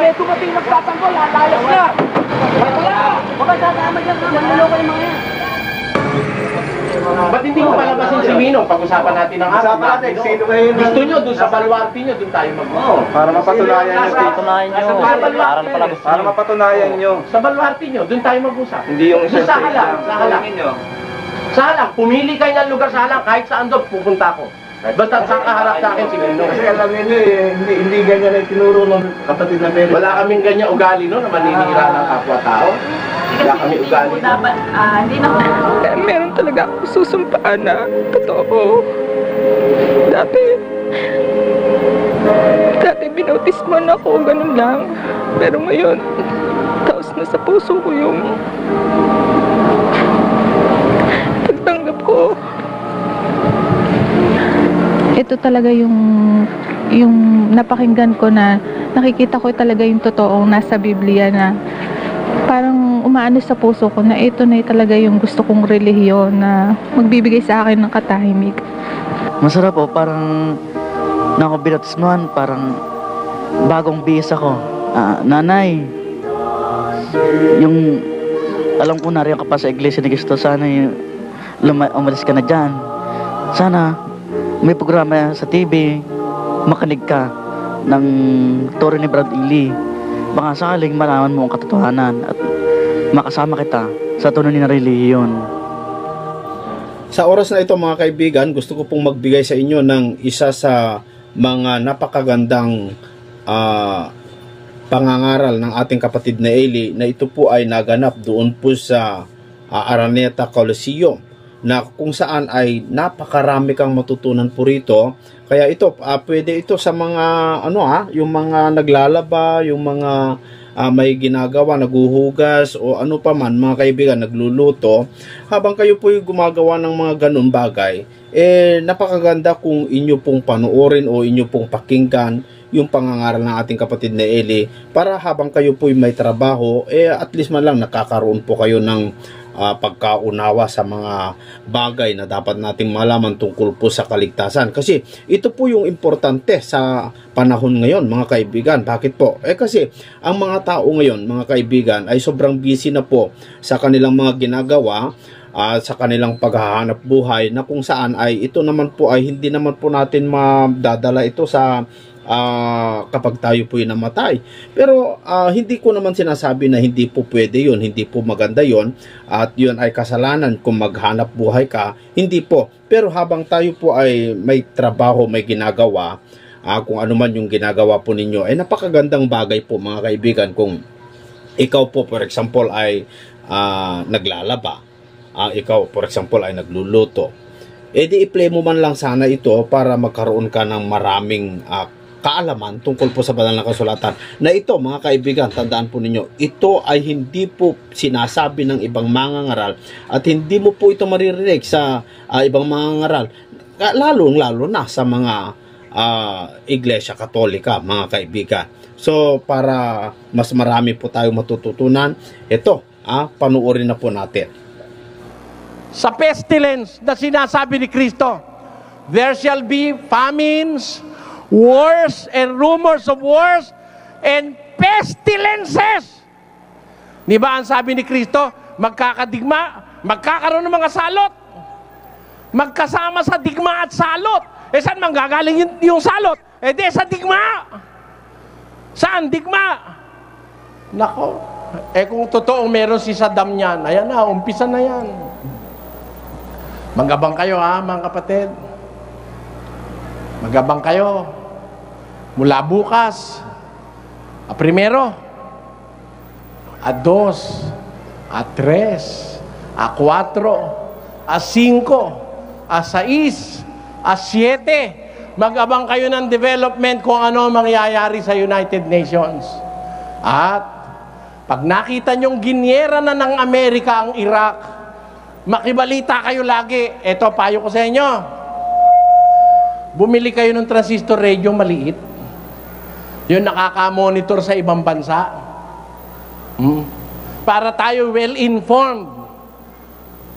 may dumating magtatanggol, lalayas na! Wala! Baka sasama dyan, manalo kayo mga yan. Ba't hindi ko palabasin si Minong? Pag-usapan natin ang atin. Gusto nyo, doon sa baluarte nyo, doon tayo mag-gusto. Para mapatunayan nyo. Para mapatunayan nyo. Sa baluarte nyo, doon tayo mag-usap. Hindi yung isa sa halang. Sa halang, pumili kayo ng lugar sa halang, kahit saan doon, pupunta ko. Basta sa kaharap sa akin si Minong. Kasi alam niyo hindi ganyan ay tinuro ng kapatid na Mary. Wala kaming ganyan ugali no, na maninira ng kapwa-tao. Wala kami ugali. Hindi na meron talaga ako susumpaan na totoo. Dati binautisman ako, ganun lang. Pero ngayon, taos na sa puso ko yung pagtanggap ko. Ito talaga yung napakinggan ko na nakikita ko talaga yung totoong nasa Biblia na parang umaano sa puso ko na ito na talaga yung gusto kong relihiyon na magbibigay sa akin ng katahimik. Masarap po, parang nakabinatismuhan, parang bagong bihis ako. Nanay, yung alam ko nariyan ka pa sa Iglesia ni Cristo, sana umalis ka na dyan. Sana may programa sa TV, makinig ka ng turo ni Brad Ely. Baka sakaling malaman mo ang katotohanan at makasama kita sa tunay na relihiyon. Sa oras na ito mga kaibigan, gusto ko pong magbigay sa inyo ng isa sa mga napakagandang pangangaral ng ating kapatid na Eli, na ito po ay naganap doon po sa Araneta Coliseum, na kung saan ay napakarami kang matutunan po rito. Kaya ito, pwede ito sa mga yung mga naglalaba, yung mga may ginagawa, naguhugas o ano pa man mga kaibigan, nagluluto. Habang kayo po yung gumagawa ng mga ganun bagay, napakaganda kung inyo pong panoorin o inyo pong pakinggan yung pangangaral ng ating kapatid na Eli, para habang kayo po may trabaho, at least man lang nakakaroon po kayo ng pagkaunawa sa mga bagay na dapat nating malaman tungkol po sa kaligtasan. Kasi ito po yung importante sa panahon ngayon mga kaibigan. Bakit po? Kasi ang mga tao ngayon mga kaibigan ay sobrang busy na po sa kanilang mga ginagawa, sa kanilang paghahanap buhay, na kung saan ay ito naman po ay hindi naman po natin madadala ito sa kapag tayo po yung namatay. Pero hindi ko naman sinasabi na hindi po pwede yun, hindi po maganda yun, at yun ay kasalanan kung maghanap buhay ka, hindi po. Pero habang tayo po ay may trabaho, may ginagawa, kung ano man yung ginagawa po ninyo, ay napakagandang bagay po mga kaibigan. Kung ikaw po for example ay naglalaba, ikaw for example ay nagluluto, di i-play mo man lang sana ito para magkaroon ka ng maraming kaalaman tungkol po sa banal na kasulatan. Na ito mga kaibigan, tandaan po ninyo, ito ay hindi po sinasabi ng ibang mangangaral, at hindi mo po ito maririnig sa ibang mangangaral, lalo na sa mga Iglesia Katolika mga kaibigan. So para mas marami po tayo matututunan, ito panuorin na po natin. Sa pestilence na sinasabi ni Kristo, there shall be famines, wars, and rumors of wars, and pestilences. Di ba ang sabi ni Kristo, magkakadigma, magkakaroon ng mga salot, magkasama sa digma at salot. Saan manggagaling yung salot? Di sa digma. Saan? Digma. Nako, kung totoong meron si Saddam niyan, ayan na, umpisa na yan. Magabang kayo mga kapatid. Magabang kayo. Mula bukas, primero, a 2, a 3, a 4, a 5, a 6, a 7. Magabang kayo ng development kung ano mangyayari sa United Nations. At pag nakita nyong ginyera na ng Amerika ang Iraq, makibalita kayo lagi. Ito, payo ko sa inyo. Bumili kayo ng transistor radio maliit. Yung nakaka-monitor sa ibang bansa. Para tayo well-informed.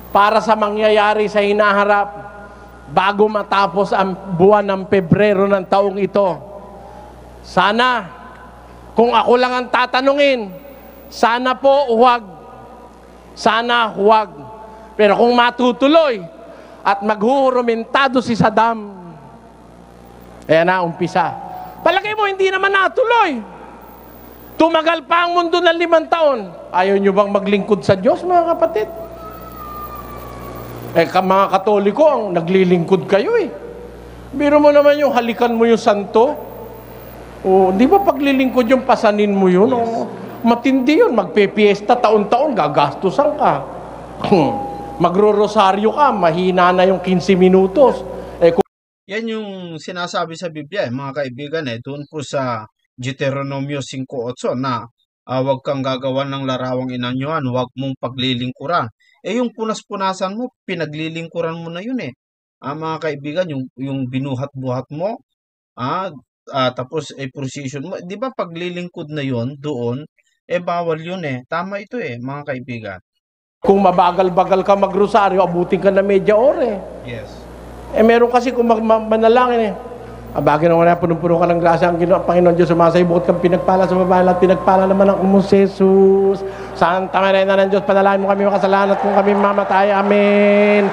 Para sa mangyayari sa hinaharap bago matapos ang buwan ng Pebrero ng taong ito. Sana, Kung ako lang ang tatanungin, sana po huwag. Sana huwag. Pero kung matutuloy at maghuhurumentado si Saddam, ayan na, umpisa. Palagay mo, hindi naman natuloy. Tumagal pa ang mundo ng 5 taon. Ayaw nyo bang maglingkod sa Diyos, mga kapatid? Mga Katoliko, ang naglilingkod kayo eh. Biro mo naman yung halikan mo yung santo. O, di ba paglilingkod yung pasanin mo yun? Yes. O, matindi yun. Magpepiesta taon-taon, gagastusan ka. Magro-rosaryo ka, mahina na yung 15 minutos. Yan yung sinasabi sa Biblia, mga kaibigan, doon po sa Deuteronomio 5:8 na huwag kang gagawa ng larawang inanyuan, huwag mong paglilingkuran. Yung punas-punasan mo, pinaglilingkuran mo na yun mga kaibigan, yung binuhat-buhat mo, tapos procession mo, di ba paglilingkod na yun doon, bawal yun Tama ito mga kaibigan. Kung mabagal-bagal ka magrosaryo, abutin ka na media ore. Yes. Meron kasi kung manalangin Abagin naman na punong-puno ka ng grasya ang Panginoon Diyos, sumasayibukot kang pinagpala sa babae at pinagpala naman ang umong Jesus. Santa Maria ng Diyos, panalangin mo kami makasalanan at kung kami mamatay. Amen.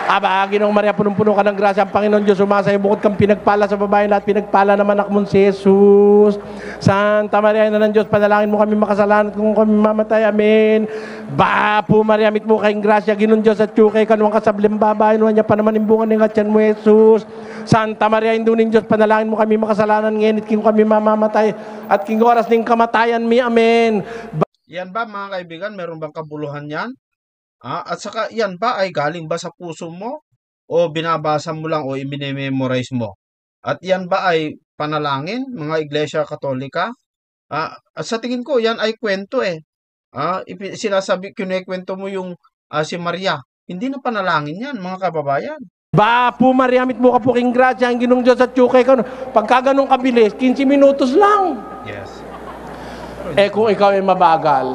Abagin ng Maria, punong-puno ka ng grasya ang Panginoon Diyos, sumasayibukot kang pinagpala sa babae at pinagpala naman ang umong Jesus. Santa Maria ng Diyos, panalangin mo kami makasalanan at kung kami mamatay. Amen. Bapo Maria, mit mo kayong grasya, Ginoong Diyos at yukay kanuang kasablim babae, nuwan niya pa naman imbungan ng atyan mo, Jesus. Santa Maria, indunin Diyos, panalangin mo kami makasalanan, ngenit king kami mamamatay, at king oras ng kamatayan mi, amen. Yan ba mga kaibigan, meron bang kabuluhan yan? At saka yan ba ay galing ba sa puso mo? O binabasa mo lang o i-memorize mo? At yan ba ay panalangin, mga Iglesia Katolika? At sa tingin ko, yan ay kwento sinasabi, kinekwento mo yung si Maria. Hindi na panalangin yan, mga kababayan. Bapo Maria, mit mo ka po king grasya, ang Ginoong Diyos at yukay ka. Pagka ganun kabilis, 15 minutos lang. Yes. Kung ikaw ay mabagal,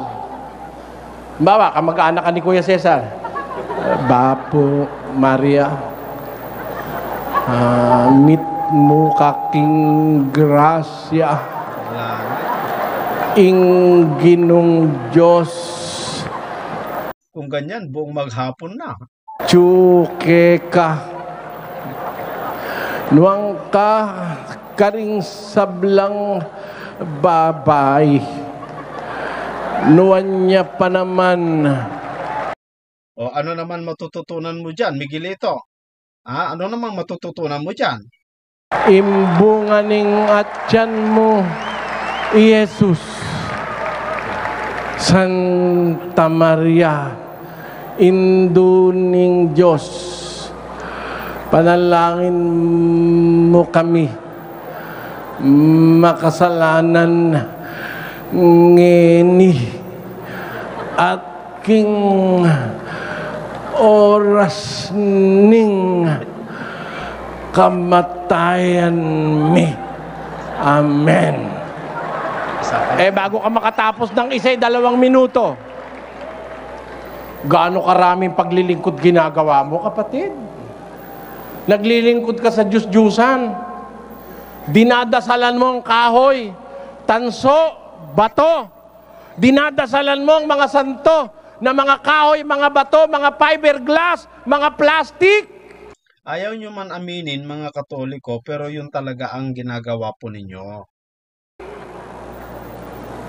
bawa, kamag-anak ka ni Kuya Cesar. Bapo Maria, mit mo ka king grasya, ing Ginoong Diyos. Kung ganyan, buong maghapon na. Tsuke ka. Nuang ka karing sablang babay. Nuwan niya pa naman. O ano naman matututunan mo dyan, Miguelito? Ano naman matututunan mo dyan? Imbunganing atyan mo, Jesus. Santa Maria, induning Diyos, panalangin mo kami makasalanan ngeni at king oras ning kamatayan mi. Amen. Bago ka makatapos ng 1-2 minuto, gaano karaming paglilingkod ginagawa mo, kapatid? Naglilingkod ka sa Diyos-Diyusan. Dinadasalan mo ang kahoy, tanso, bato. Dinadasalan mo ang mga santo na mga kahoy, mga bato, mga fiberglass, mga plastic. Ayaw nyo man aminin, mga Katoliko, pero yun talaga ang ginagawa po ninyo.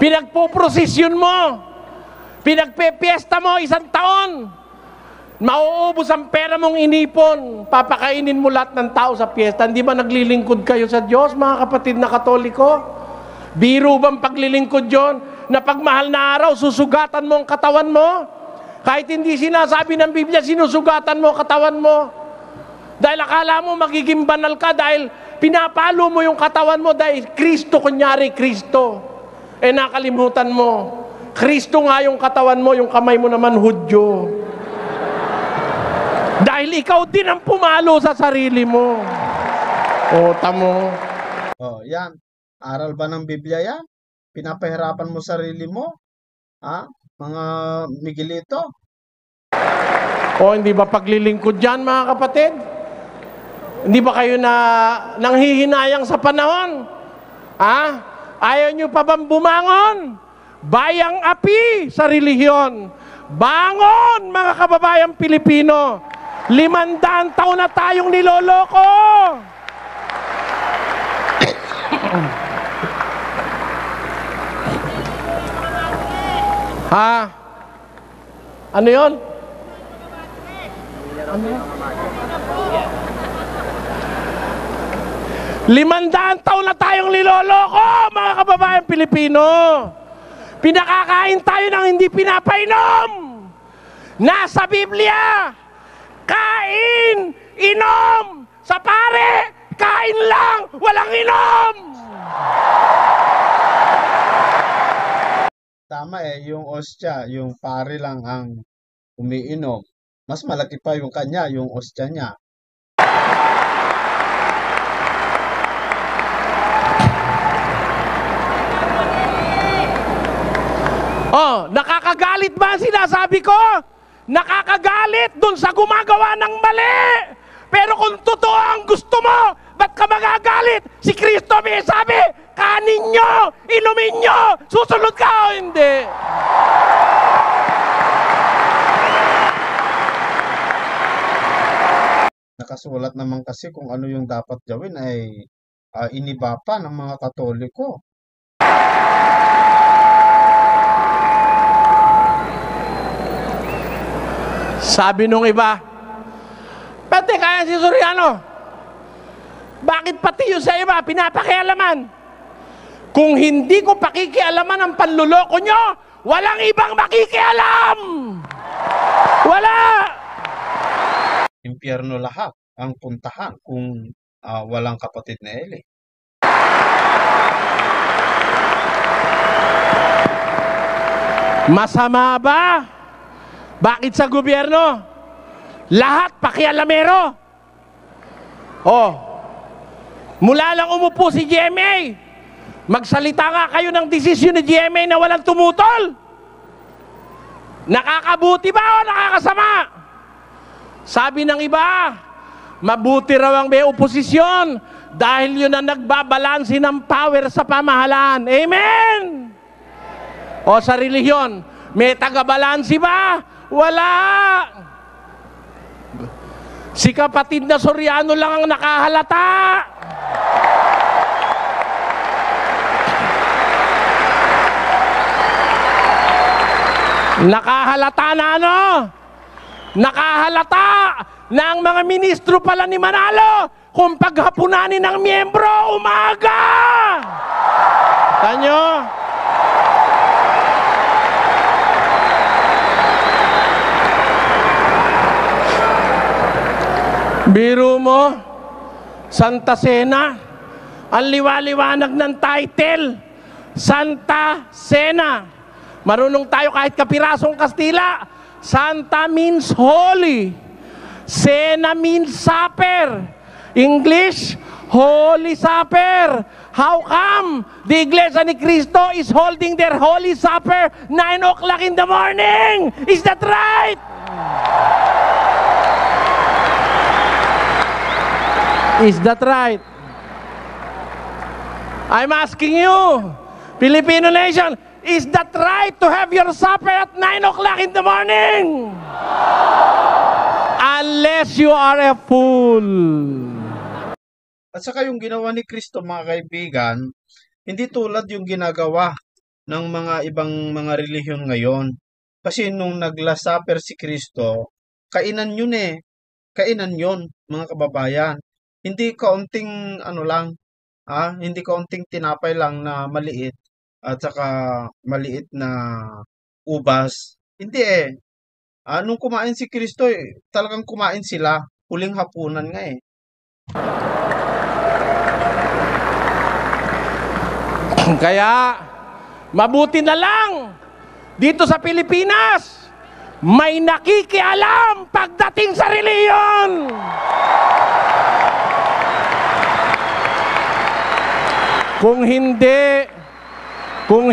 Pinagpuprosesyon mo. Pinagpepiesta mo 1 taon. Mauubos ang pera mong inipon. Papakainin mo lahat ng tao sa piyesta. Hindi ba naglilingkod kayo sa Diyos, mga kapatid na Katoliko? Biro bang paglilingkod yon? Na pagmahal na araw, susugatan mo ang katawan mo? Kahit hindi sinasabi ng Biblia, sinusugatan mo ang katawan mo. Dahil akala mo magiging banal ka dahil pinapalo mo yung katawan mo dahil Kristo, kunyari Kristo. Nakalimutan mo. Kristo nga yung katawan mo, yung kamay mo naman Hudyo. Dahil ikaw din ang pumalo sa sarili mo. Tamo. Yan. Aral ba ng Biblia yan? Pinapahirapan mo sarili mo? Mga Miguelito? Hindi ba paglilingkod dyan, mga kapatid? Hindi ba kayo nanghihinayang sa panahon? Ayaw nyo pa bang bumangon? Bayang api sa relihiyon. Bangon, mga kababayang Pilipino. 500 taon na tayong niloloko. Ha? Ano yun? Ano yun? 500 taon na tayong niloloko, mga kababayang Pilipino. Pinakakain tayo ng hindi pinapainom. Nasa Biblia, kain, inom. Sa pare, kain lang, walang inom. Tama yung ostya, yung pare lang ang umiinom. Mas malaki pa yung kanya, yung ostya niya. Oh, nakakagalit ba ang sinasabi ko? Nakakagalit dun sa gumagawa ng mali. Pero kung totoo ang gusto mo, ba't ka magagalit? Si Kristo may sabi, kanin nyo, inumin nyo, susunod ka o hindi? Nakasulat naman kasi kung ano yung dapat gawin ay iniba pa ng mga Katoliko. Sabi nung iba, pati kaya si Soriano, bakit pati yun sa iba pinapakialaman? Kung hindi ko pakikialaman ang panluloko nyo, walang ibang makikialam! Wala! Impyerno lahat ang puntahan kung walang kapatid na Eli. Masama ba? Bakit sa gobyerno? Lahat pakialamero. Oh, mula lang umupo si GMA, magsalita nga kayo ng desisyon ni GMA na walang tumutol. Nakakabuti ba o nakakasama? Sabi ng iba, mabuti raw ang may oposisyon dahil yun ang nagbabalansi ng power sa pamahalaan. Amen! O sa relihiyon, may tagabalansi ba? Wala! Si kapatid na Soriano lang ang nakahalata. Nakahalata na ano? Nakahalata na ang mga ministro pala ni Manalo kung paghapunanin ng miyembro umaga. Tanyo? Biro mo, Santa Cena, ang liwaliwanag ng title, Santa Cena. Marunong tayo kahit kapirasong Kastila. Santa means holy. Cena means supper. English, Holy Supper. How come the Iglesia ni Cristo is holding their Holy Supper 9 o'clock in the morning? Is that right? Is that right? I'm asking you, Filipino nation, is that right to have your supper at 9 o'clock in the morning? Unless you are a fool. At saka yung ginawa ni Kristo, mga kaibigan, hindi tulad yung ginagawa ng mga ibang mga relihiyon ngayon. Kasi nung nag-Last Supper si Kristo, kainan yun eh. Kainan yun, mga kababayan. Hindi kaunting ano lang, hindi kaunting tinapay lang na maliit at saka maliit na ubas. Hindi eh. Nung kumain si Kristo, talagang kumain sila. Huling hapunan nga eh. Kaya, mabuti na lang dito sa Pilipinas, may nakikialam pagdating sa relihiyon. Kung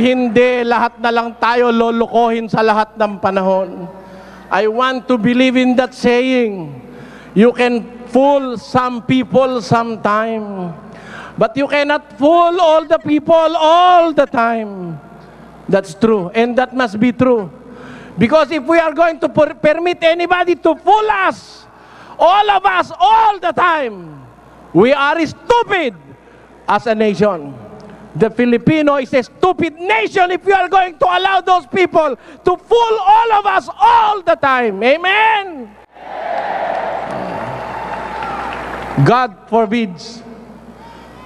hindi, lahat na lang tayo lolokohin sa lahat ng panahon. I want to believe in that saying. You can fool some people sometime, But you cannot fool all the people all the time. That's true. And that must be true. Because if we are going to permit anybody to fool us, all of us, all the time, we are stupid as a nation. The Filipino is a stupid nation if you are going to allow those people to fool all of us all the time. Amen? God forbids.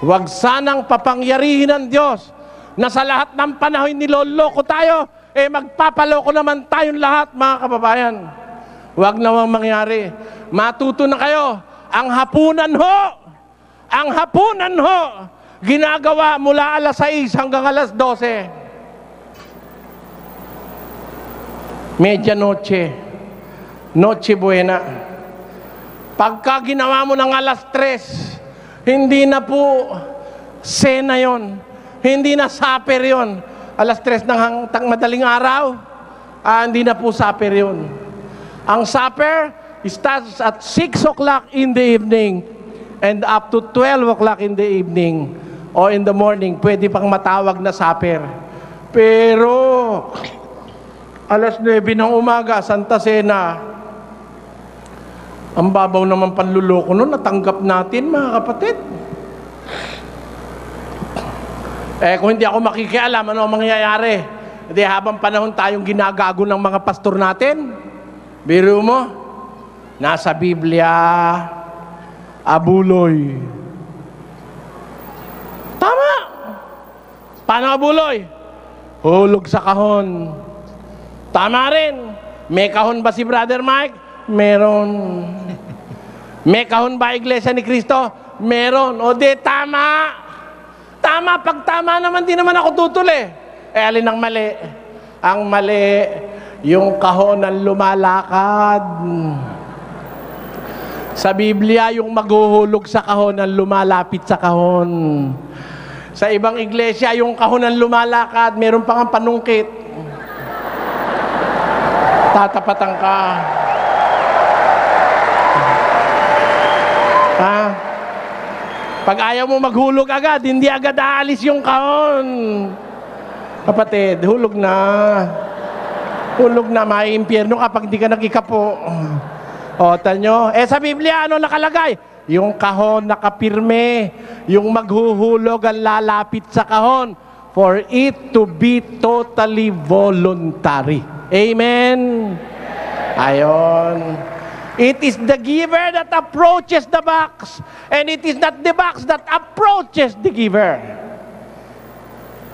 Huwag sanang papangyarihin ng Diyos na sa lahat ng panahon niloloko tayo, magpapaloko naman tayong lahat, mga kababayan. Huwag namang mangyari. Matuto na kayo. Ang hapunan ho, ginagawa mula alas 6 hanggang alas 12. Medianoche. Noche buena. Pagka ginawa mo ng alas 3, hindi na po sena yon. Hindi na supper yon. Alas 3 ng madaling araw, hindi na po supper yon. Ang supper starts at 6 o'clock in the evening and up to 12 o'clock in the evening o in the morning, pwede pang matawag na supper. Pero alas 9 ng umaga, Santa Cena, ang babaw naman panluloko nun, natanggap natin, mga kapatid. Kung hindi ako makikialam, ano ang mangyayari? Hindi habang panahon tayong ginagago ng mga pastor natin. Biro mo, nasa Biblia, abuloy. Tama! Paano abuloy? Hulog sa kahon. Tama rin. May kahon ba si Brother Mike? Meron. May kahon ba Iglesia ni Cristo? Meron. O di, tama. Tama. Pag tama naman, di naman ako tutuli. Alin ang mali? Ang mali, yung kahon ng lumalakad. Sa Biblia, yung maghuhulog sa kahon ang lumalapit sa kahon. Sa ibang iglesia, yung kahon ng lumalakad, meron pang panungkit. Tatapatan ka. Pag ayaw mo maghulog agad, hindi agad aalis yung kahon. Kapatid, hulog na. Hulog na, may impyerno kapag di ka nakikapo. O, tanyo. Sa Biblia, ano nakalagay? Yung kahon nakapirme. Yung maghuhulog ang lalapit sa kahon. For it to be totally voluntary. Amen? Ayon. It is the giver that approaches the box, and it is not the box that approaches the giver.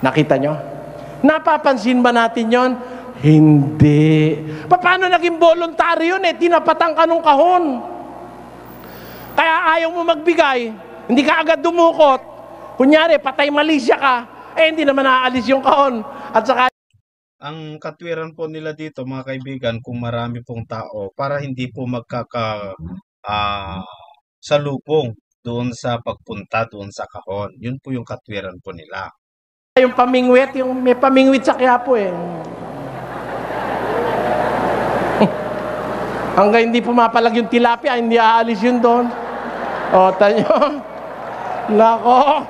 Nakita nyo? Napapansin ba natin yon? Hindi. Paano naging voluntary yun? Tinapatan ka nung kahon. Kaya ayaw mo magbigay, hindi ka agad dumukot. Kunyari, patay malisya ka, hindi naman naaalis yung kahon. At saka ang katwiran po nila dito, mga kaibigan, kung marami pong tao, para hindi po salubong doon sa pagpunta doon sa kahon. Yun po yung katwiran po nila. Yung pamingwit, yung may pamingwit sa Quiapo Hanggang hindi pumapalag yung tilapia, hindi aalis yun doon. O, tanyo. Nako,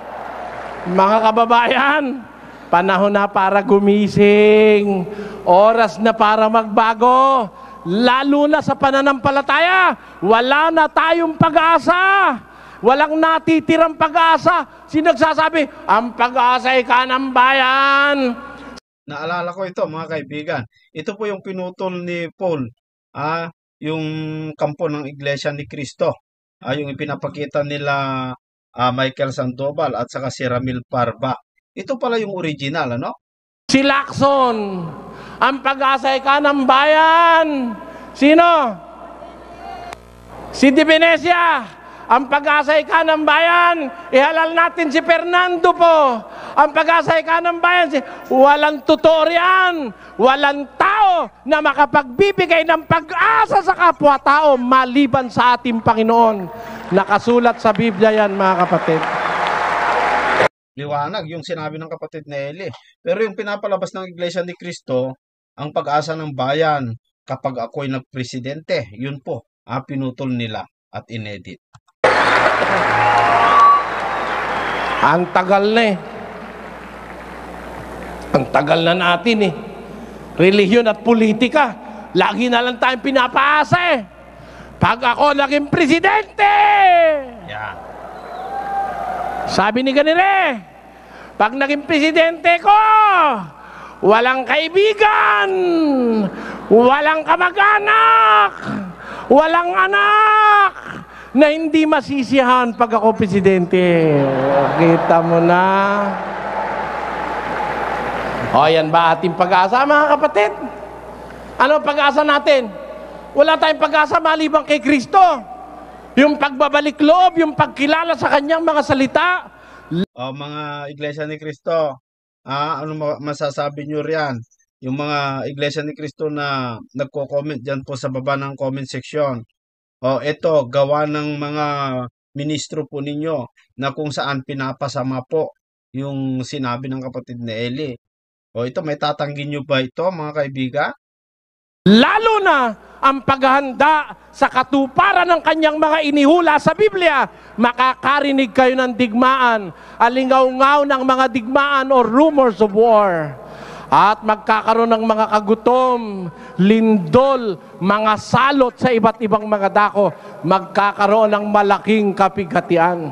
mga kababayan, panahon na para gumising. Oras na para magbago. Lalo na sa pananampalataya. Wala na tayong pag-asa. Walang natitirang pag-asa. Sino nagsasabi? Ang pag-asa ay kanang bayan. Naalala ko ito, mga kaibigan. Ito po yung pinutol ni Paul. Yung kampo ng Iglesia ni Cristo. Yung ipinapakita nila Michael Sandoval at saka si Ramil Parva. Ito pala yung original, ano? Si Lacson, ang pag-asa ay kanang bayan. Sino? Si Di Venecia, ang pag-asa ay kanang bayan. Ihalal natin si Fernando po. Ang pag-asa ay kanang bayan. Walang tutorian, walang tao na makapagbibigay ng pag-asa sa kapwa-tao maliban sa ating Panginoon. Nakasulat sa Biblia yan, mga kapatid. Liwanag yung sinabi ng kapatid na Eli. Pero yung pinapalabas ng Iglesia ni Cristo, ang pag-asa ng bayan kapag ako'y nagpresidente, yun po, pinutol nila at inedit. Ang tagal na eh. Ang tagal na natin eh. Relihiyon at politika, lagi na lang tayong pinapaasa eh. Pag ako naging presidente! Yan. Sabi ni Ganire, pag naging presidente ko, walang kaibigan, walang kamag-anak, walang anak na hindi masisiyahan pag ako presidente. Kita mo na. O, yan ba ating pag-asa, mga kapatid? Ano pag-asa natin? Wala tayong pag-asa maliban kay Kristo. Yung pagbabalik loob, yung pagkilala sa kanyang mga salita. O mga Iglesia ni Cristo, ano masasabi nyo riyan? Yung mga Iglesia ni Cristo na nagko-comment dyan po sa baba ng comment section. O ito, gawa ng mga ministro po ninyo na kung saan pinapasama po yung sinabi ng kapatid ni Eli. O ito, may tatanggin nyo ba ito, mga kaibigan? Lalo na ang paghahanda sa katuparan ng kanyang mga inihula sa Biblia, makakarinig kayo ng digmaan, alingaw-ngaw ng mga digmaan o rumors of war. At magkakaroon ng mga kagutom, lindol, mga salot sa iba't ibang mga dako. Magkakaroon ng malaking kapighatian.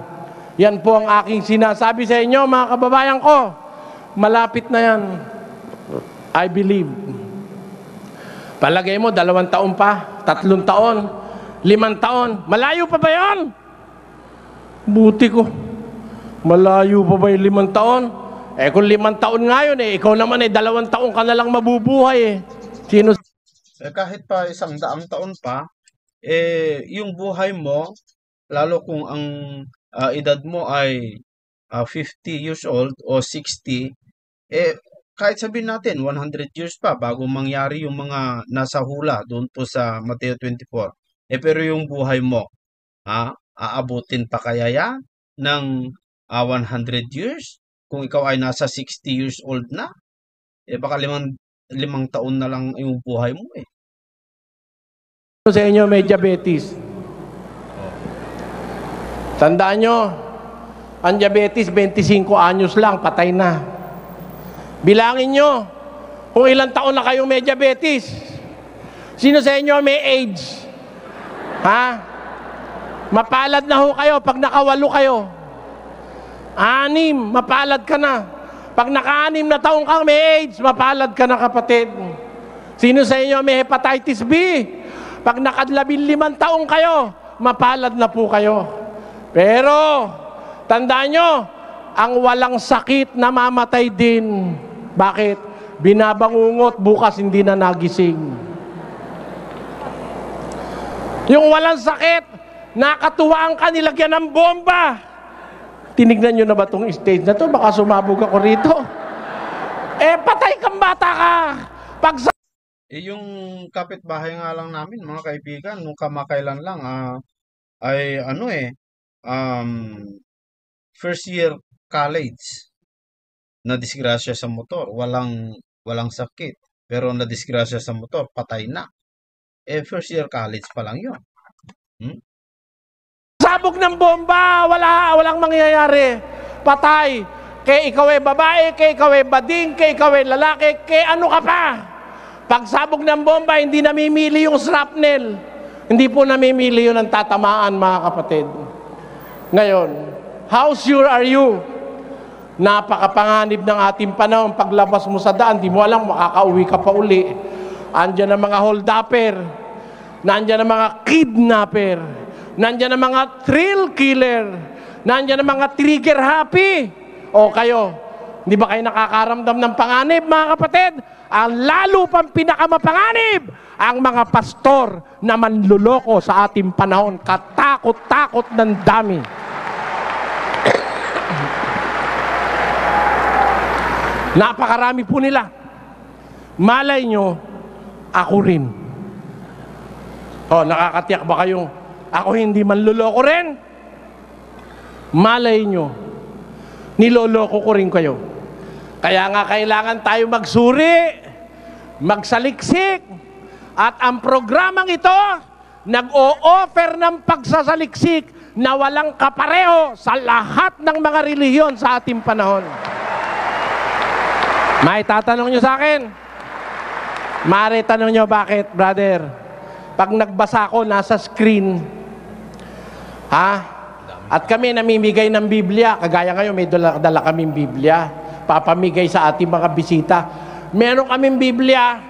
Yan po ang aking sinasabi sa inyo, mga kababayan ko. Malapit na yan. I believe. Palagay mo, 2 taon pa, 3 taon, 5 taon. Malayo pa ba yan? Buti ko. Malayo pa ba yung 5 taon? Eh kung 5 taon ngayon eh, ikaw naman eh, 2 taon ka na lang mabubuhay eh. Sino? Kahit pa 100 taon pa, yung buhay mo, lalo kung ang edad mo ay 50 years old o 60, kahit sabihin natin 100 years pa bago mangyari yung mga nasa hula doon po sa Mateo 24. Pero yung buhay mo, aabutin pa kaya yan ng 100 years? Kung ikaw ay nasa 60 years old na, baka 5 taon na lang yung buhay mo eh. Sa inyo may diabetes. Tandaan nyo, ang diabetes 25 anyos lang, patay na. Bilangin nyo kung ilang taon na kayong may diabetes. Sino sa inyo may AIDS? Ha? Mapalad na ho kayo pag nakawalo kayo. 6, mapalad ka na. Pag naka-6 na taong kang may AIDS, mapalad ka na, kapatid. Sino sa inyo may hepatitis B? Pag naka-15 taong kayo, mapalad na po kayo. Pero, tandaan nyo, ang walang sakit namamatay din. Bakit? Binabangungot, bukas hindi na nagising. Yung walang sakit, nakatuwaan ka, nilagyan ng bomba. Tinignan nyo na ba itong stage na to? Baka sumabog ako rito. Patay kang bata ka. Yung kapitbahay nga lang namin, mga kaibigan, nung kamakailan lang, first year college, na disgrasya sa motor, walang sakit, pero na disgrasya sa motor, patay na. First year college pa lang yun. Sabog ng bomba, walang mangyayari. Patay. Kaya ikaw ay babae, kaya ikaw ay bading, kaya ikaw ay lalaki, kaya ano ka pa? Pagsabog ng bomba, hindi namimili yung shrapnel. Hindi po namimili yun ang tatamaan, mga kapatid. Ngayon, how sure are you? Napakapanganib ng ating panahon. Paglabas mo sa daan, di mo alam, makakauwi ka pa uli. Andiyan ang mga hold-upper, nandiyan ang mga kidnapper, nandiyan ang mga thrill killer, nandiyan ang mga trigger happy. O kayo, hindi ba kayo nakakaramdam ng panganib, mga kapatid? Ang lalo pang pinakamapanganib, ang mga pastor na manluloko sa ating panahon. Katakot-takot ng dami. Napakarami po nila. Malay nyo, ako rin. Nakakatiyak ba kayong ako hindi manluloko rin? Malay nyo, niloloko ko rin kayo. Kaya nga kailangan tayo magsuri, magsaliksik, at ang programang ito, nag-o-offer ng pagsasaliksik na walang kapareho sa lahat ng mga relihiyon sa ating panahon. May tatanong nyo sa akin? Mari tanong nyo bakit, brother? Pag nagbasa ko, nasa screen. Ha? At kami namimigay ng Biblia. Kagaya ngayon, may dala kaming Biblia. Papamigay sa ating mga bisita. Meron kaming Biblia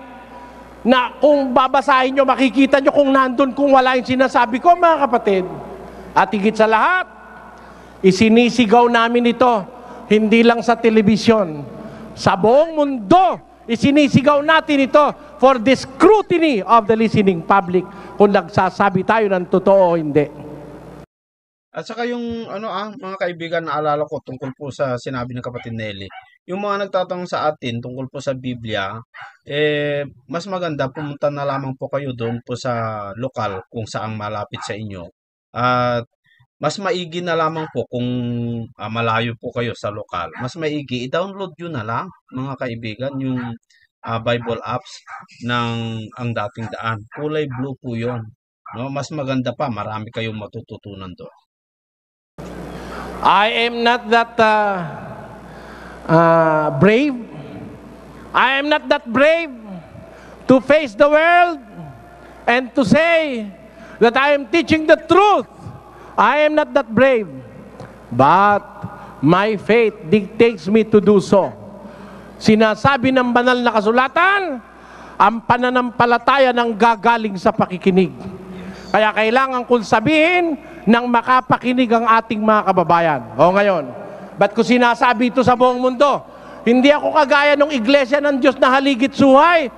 na kung babasahin nyo, makikita nyo kung nandun, kung wala yung sinasabi ko, mga kapatid. At higit sa lahat, isinisigaw namin ito, hindi lang sa telebisyon. Sa buong mundo, isinisigaw natin ito for the scrutiny of the listening public kung nagsasabi tayo ng totoo o hindi. At saka yung mga kaibigan, naalala ko tungkol po sa sinabi ng kapatid Nelly, yung mga nagtatanong sa atin tungkol po sa Biblia, mas maganda pumunta na lamang po kayo doon po sa lokal kung saang malapit sa inyo. At mas maigi na lamang po kung malayo po kayo sa lokal. Mas maigi, i-download yun na lang, mga kaibigan, yung Bible apps ng Ang Dating Daan. Kulay blue po yun. No? Mas maganda pa, marami kayong matututunan doon. I am not that brave. I am not that brave to face the world and to say that I am teaching the truth. I am not that brave. But my faith dictates me to do so. Sinasabi ng banal na kasulatan, ang pananampalataya ng gagaling sa pakikinig. Kaya kailangan kong sabihin nang makapakinig ang ating mga kababayan. O ngayon, ba't ko sinasabi ito sa buong mundo? Hindi ako kagaya ng iglesia ng Diyos na haligit suhay.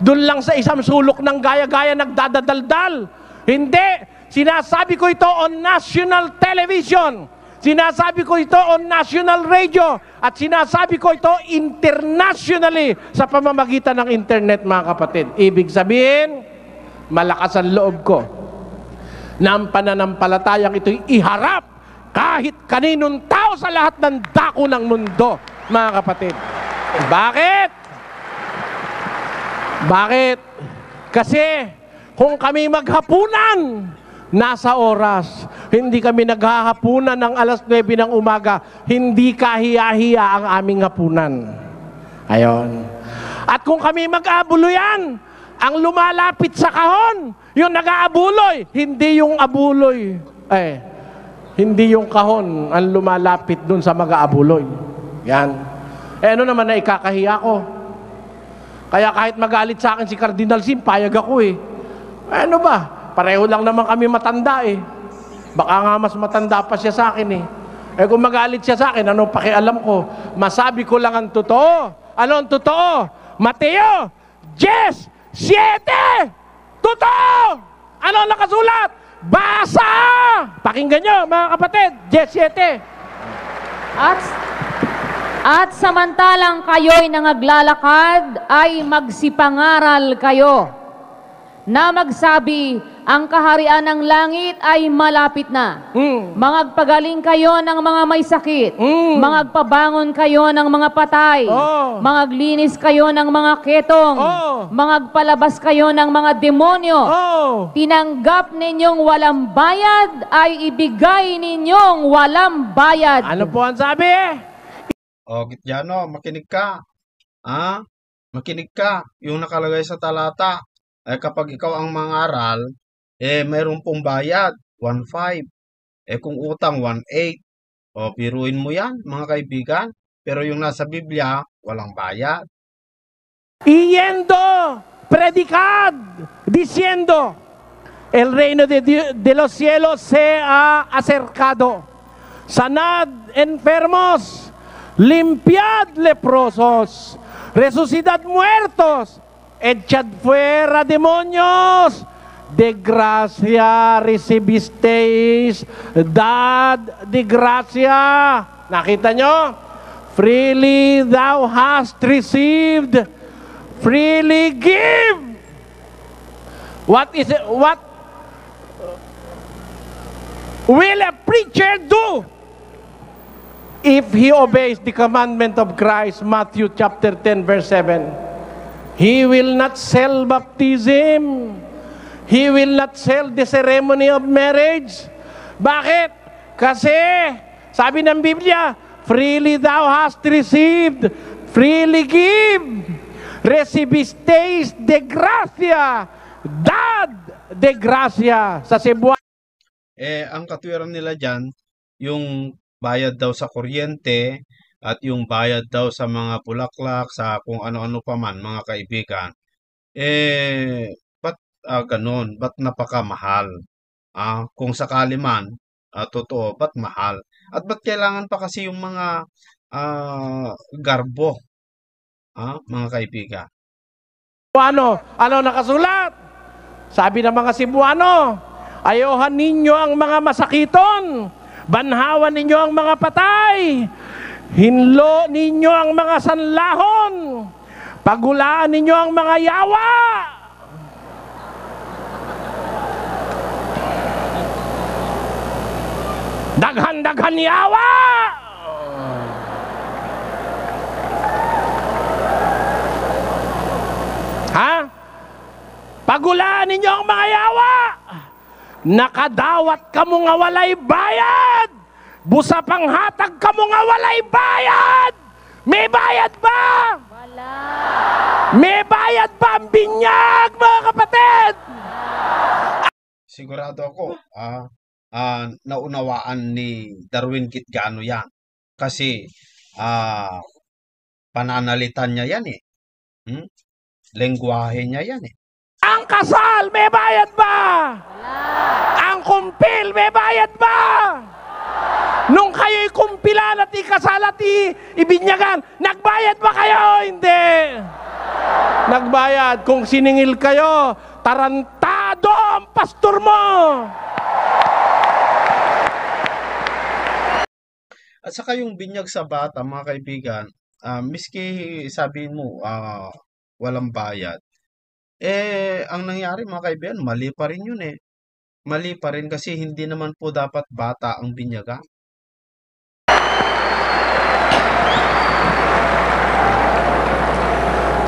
Doon lang sa isang sulok ng gaya-gaya nagdadaldal. Hindi. Sinasabi ko ito on national television. Sinasabi ko ito on national radio. At sinasabi ko ito internationally sa pamamagitan ng internet, mga kapatid. Ibig sabihin, malakas ang loob ko na ang pananampalatayang ito'y iharap kahit kaninong tao sa lahat ng dako ng mundo, mga kapatid. Bakit? Bakit? Kasi kung kami maghapunan, nasa oras. Hindi kami naghahapunan ng alas 9 ng umaga. Hindi kahiya-hiya ang aming hapunan. Ayon. At kung kami mag-abuluyan, ang lumalapit sa kahon, yung nag-aabuloy, hindi yung abuloy. Hindi yung kahon ang lumalapit dun sa mag-aabuloy. Yan. Ano naman na ikakahiya ko? Kaya kahit magalit sa akin si Cardinal Sim, payag ako eh. Ano ba? Pareho lang naman kami matanda eh. Baka nga mas matanda pa siya sa akin eh. Kung magalit siya sa akin, anong pakialam ko? Masabi ko lang ang totoo. Ano ang totoo? Mateo 10:7! Totoo! Ano ang nakasulat? Basa! Pakinggan nyo, mga kapatid. 10:7. At samantalang kayo'y nangaglalakad, ay magsipangaral kayo na magsabi, ang kaharian ng langit ay malapit na. Mangagpagaling kayo ng mga may sakit. Mangagpabangon kayo ng mga patay. Mangaglinis kayo ng mga ketong. Mangagpalabas kayo ng mga demonyo. Tinanggap ninyong walang bayad, ay ibigay ninyong walang bayad. Ano po ang sabi? Gityano, makinig ka. Makinig ka. Yung nakalagay sa talata, kapag ikaw ang mangaral, mayroon pong bayad, 1.5. Kung utang, 1.8. Biruin mo yan, mga kaibigan. Pero yung nasa Biblia, walang bayad. Yendo, predicad, diciendo, el reino de los cielos se ha acercado. Sanad enfermos, limpiad leprosos, resucitad muertos, echad fuera demonios, de gracia recibisteis, dad de gracia. Nakita nyo? Freely thou hast received, freely give. What will a preacher do if he obeys the commandment of Christ? Matthew chapter 10 verse 7. He will not sell baptism. He will not sell the ceremony of marriage. Bakit? Kasi, sabi ng Biblia, freely thou hast received, freely give. Recibisteis de gracia, dad de gracia. Sa Cebuano. Ang katwiran nila dyan, yung bayad daw sa kuryente at yung bayad daw sa mga bulaklak, sa kung ano-ano pa man, mga kaibigan. Ba't ganun? Ba't napakamahal? Kung sakali man, totoo, ba't mahal? At ba't kailangan pa kasi yung mga garbo, mga kaibigan? Ano nakasulat? Sabi ng mga Cebuano, ayohan ninyo ang mga masakiton, banhawan ninyo ang mga patay, hinlo ninyo ang mga sanlahon, pagulaan ninyo ang mga yawa. Daghan-daghan yawa. Pagulaan ninyo ang mga yawa. Nakadawat kamo nga walay bayad. Busa pang hatag kamo nga walay bayad. May bayad ba? Wala. May bayad ba ang binyag, mga kapatid? Sigurado ako, naunawaan ni Darwin Kitgano yan. Kasi, pananalitan niya yan eh. Lengguwahe niya yan eh. Ang kasal, may bayad ba? Wala. Ang kumpil, may bayad ba? Nung kayo'y kumpilan at ikasal at ibinyagan, nagbayad ba kayo? Hindi. Nagbayad. Kung siningil kayo, tarantado ang pastor mo. At saka yung binyag sa bata, mga kaibigan, miski sabi mo, walang bayad. Ang nangyari, mga kaibigan, mali pa rin yun eh. Mali pa rin kasi hindi naman po dapat bata ang binyaga.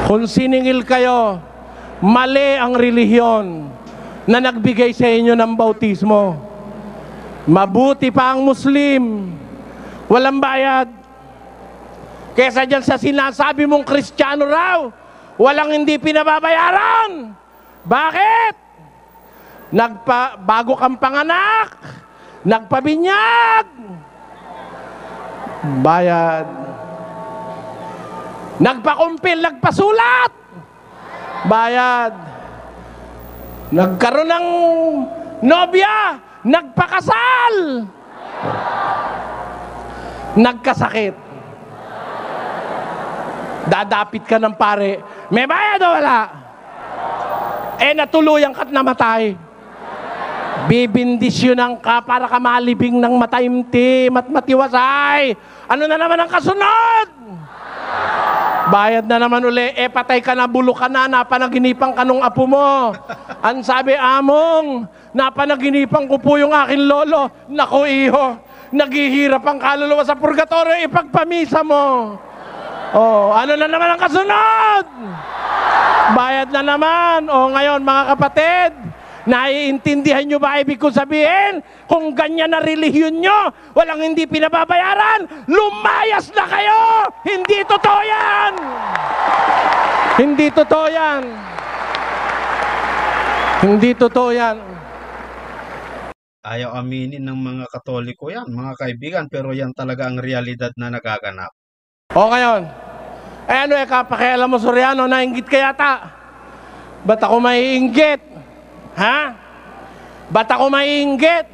Kung siningil kayo, mali ang relihiyon na nagbigay sa inyo ng bautismo. Mabuti pa ang Muslim, walang bayad. Kesa dyan sa sinasabi mong Kristiyano raw, walang hindi pinababayaran. Bakit? Bago kang panganak, nagpabinyag, bayad. Nagpakumpil, nagpasulat, bayad. Nagkaroon ng nobya, nagpakasal, nagkasakit, dadapit ka ng pare, may bayad o wala? Natuluyan ka't namatay. Bibindisyonan ka para ka malibing ng mataimtim at matiwasay. Ano na naman ang kasunod? Bayad na naman uli. Patay ka na, bulok ka na, napanaginipan ka nung apo mo. Ang sabi, among, napanaginipan ko po yung aking lolo. Naku, iho, naghihirap ang kaluluwa sa purgatorio, ipagpamisa mo. Ano na naman ang kasunod? Bayad na naman. Ngayon, mga kapatid, naiintindihan nyo ba ibig ko sabihin? Kung ganyan na relihiyon nyo, walang hindi pinababayaran, lumayas na kayo! Hindi totoo yan! Hindi totoo yan! Hindi totoo yan! Ayaw aminin ng mga Katoliko yan, mga kaibigan, pero yan talaga ang realidad na nagaganap. Ngayon, kapakialam mo, Soriano, nainggit ka yata. Ba't ako maiinggit? Ba't ako maiinggit?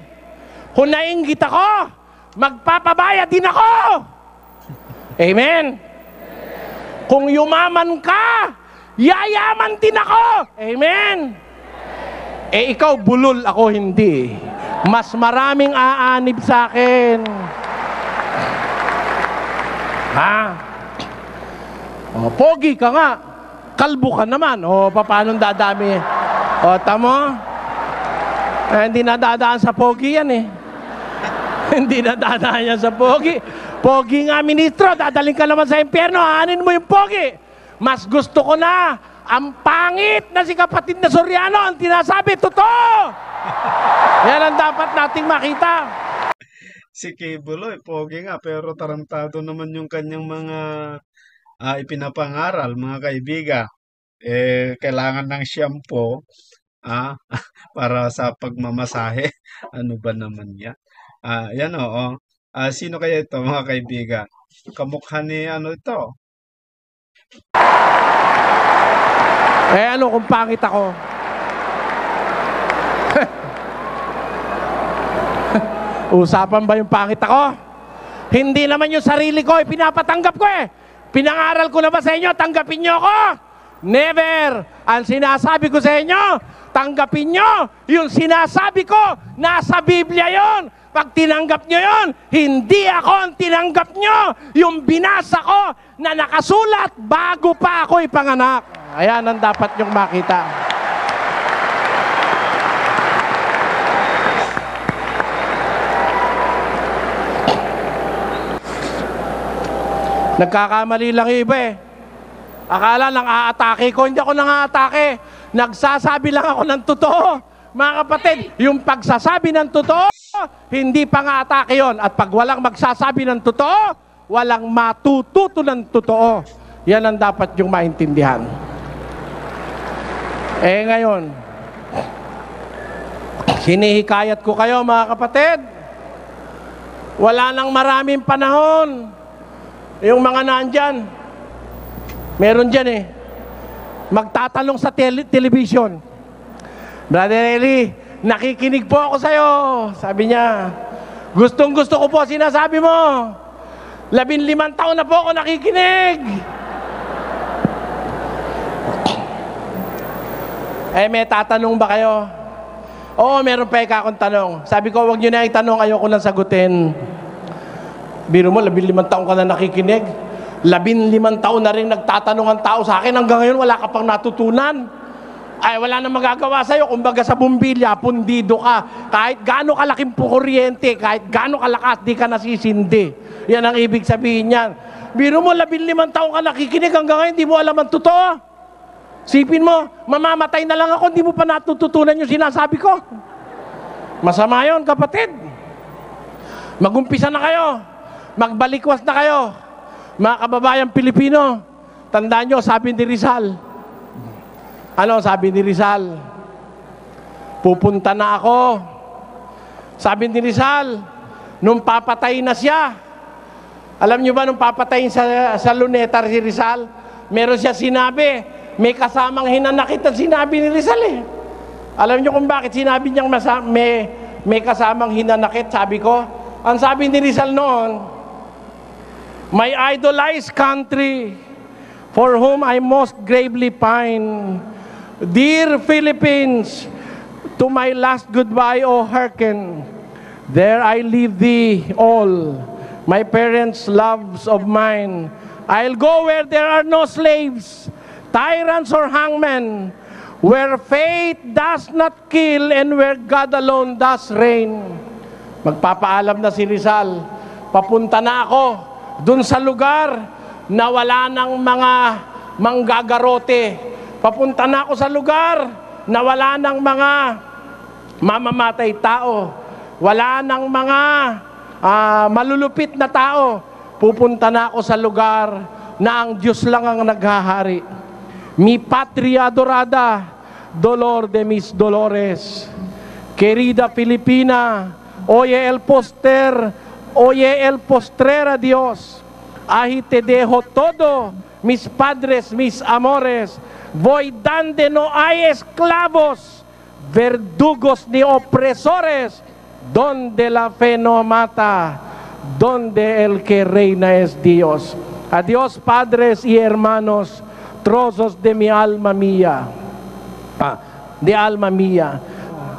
Kung nainggit ako, magpapabayad din ako. Amen? Kung yumaman ka, yayaman din ako. Amen? Ikaw bulol, ako hindi. Mas maraming aanib sa akin. Pogi ka nga. Kalbo ka naman. Paano dadami? Tamo? Hindi nadadaan sa pogi yan eh. Hindi nadadaan yan sa pogi. Pogi nga, ministro, dadaling ka naman sa impyerno, aanin mo yung pogi. Mas gusto ko na ang pangit na si kapatid na Soriano ang tinasabi, totoo! Yan ang dapat nating makita. Si Kibuloy, pogi nga, pero tarantado naman yung kanyang mga ipinapangaral, mga kaibigan. Kailangan ng shampoo para sa pagmamasahe. Ano ba naman yan? Yan oo. Sino kaya ito, mga kaibigan? Kamukha ni ano ito? Ano kung pangit ako? Usapan ba yung pangit ako? Hindi naman yung sarili ko, pinapatanggap ko eh. Pinangaral ko na ba sa inyo, tanggapin nyo ako? Never! Ang sinasabi ko sa inyo, tanggapin nyo yung sinasabi ko, nasa Biblia yon. Pag tinanggap nyo yon, hindi ako ang tinanggap nyo. Yung binasa ko na nakasulat bago pa ako ipanganak. Ayan ang dapat nyong makita. Nagkakamali lang iba eh. Akala nang aatake ko, hindi ako nang aatake. Nagsasabi lang ako ng totoo. Mga kapatid, yung pagsasabi ng totoo, hindi pa nga atake yun. At pag walang magsasabi ng totoo, walang matututo ng totoo. Yan ang dapat yung maintindihan. Ngayon, hinihikayat ko kayo mga kapatid, wala nang maraming panahon. Yung mga nandyan, meron dyan eh, magtatanong sa television, Brother Eli, nakikinig po ako sa'yo. Sabi niya, gustong gusto ko po sinasabi mo. 15 taon na po ako nakikinig. May tatanong ba kayo? Oo, meron pa akong tanong. Sabi ko, huwag nyo na itanong, ayoko nang sagutin. Biro mo, 15 taon ka na nakikinig. 15 taon na rin nagtatanong ang tao sa akin. Hanggang ngayon, wala ka pang natutunan. Ay, wala nang magagawa sa'yo. Kumbaga sa bumbilya, pundido ka. Kahit gaano kalaking kuryente, kahit gaano kalakas, di ka nasisindi. Yan ang ibig sabihin yan. Biro mo, 15 taon ka nakikinig. Hanggang ngayon, di mo alam ang totoo. Sipin mo, mamamatay na lang ako, di mo pa natututunan yung sinasabi ko. Masama yun, kapatid. Magumpisa na kayo. Magbalikwas na kayo. Mga kababayang Pilipino, tandaan nyo, sabi ni Rizal. Ano sabi ni Rizal? Pupunta na ako. Sabi ni Rizal, nung papatay na siya, alam nyo ba nung papatayin sa luneta si Rizal, meron siya sinabi, may kasamang hinanakit na sinabi ni Rizal eh. Alam nyo kung bakit sinabi niyang may kasamang hinanakit, sabi ko? Ang sabi ni Rizal noon, my idolized country, for whom I most gravely pine, dear Philippines, to my last goodbye, O hearken, there I leave thee all, my parents' loves of mine. I'll go where there are no slaves, tyrants or hangmen, where faith does not kill and where God alone does reign. Magpapaalam na si Rizal, papunta na ako dun sa lugar na wala ng mga manggagarote. Papunta na ako sa lugar na wala ng mga mamamatay tao. Wala ng mga malulupit na tao. Pupunta na ako sa lugar na ang Diyos lang ang naghahari. Mi patria adorada, dolor de mis dolores. Querida Filipina, oye el postrer a Dios. Ahí te dejo todo, mis padres, mis amores. Voy donde no hay esclavos, verdugos ni opresores, donde la fe no mata, donde el que reina es Dios. Adiós, padres y hermanos, trozos de mi alma mía. De alma mía.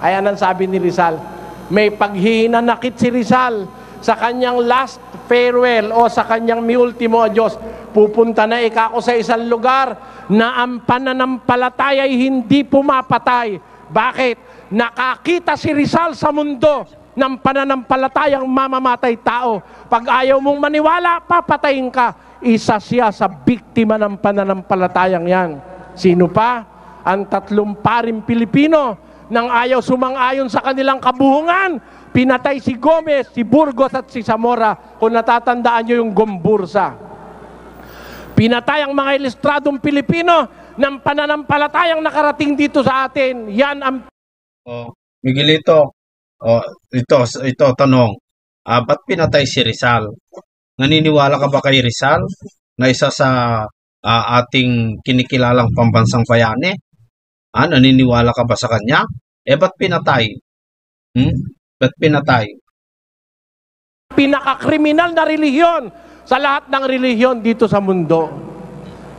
Ayan ang sabi ni Rizal. May paghihinanakit si Rizal sa kanyang last farewell o sa kanyang mi ultimo adios. Pupunta na ako sa isang lugar na ang pananampalataya ay hindi pumapatay. Bakit? Nakakita si Rizal sa mundo ng pananampalatayang mamamatay tao. Pag ayaw mong maniwala, papatayin ka. isa siya sa biktima ng pananampalatayang yan. Sino pa? Ang 3 paring Pilipino nang ayaw sumang-ayon sa kanilang kabuhungan. Pinatay si Gomez, si Burgos at si Zamora, kung natatandaan nyo yung Gombursa. Pinatay ang mga ilustradong Pilipino ng pananampalatayang nakarating dito sa atin. Yan ang... Miguelito, ito tanong. Ba't pinatay si Rizal? Naniniwala ka ba kay Rizal na isa sa ating kinikilalang pambansang bayani? Naniniwala ka ba sa kanya? Ba't pinatay? Ba't pinatay? Pinakakriminal na relihiyon sa lahat ng relihiyon dito sa mundo,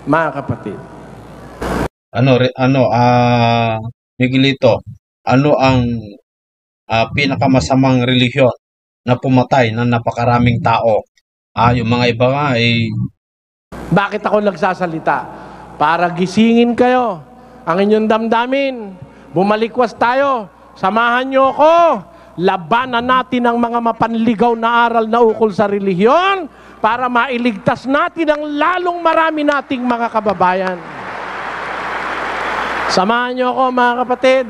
mga kapatid. Miguelito, ano ang pinakamasamang relihiyon na pumatay ng napakaraming tao? Yung mga iba nga Bakit ako nagsasalita? Para gisingin kayo ang inyong damdamin. Bumalikwas tayo. Samahan nyo ako. Labanan natin ang mga mapanligaw na aral na ukol sa relihiyon para mailigtas natin ang lalong marami nating mga kababayan. Samahan nyo ako, mga kapatid,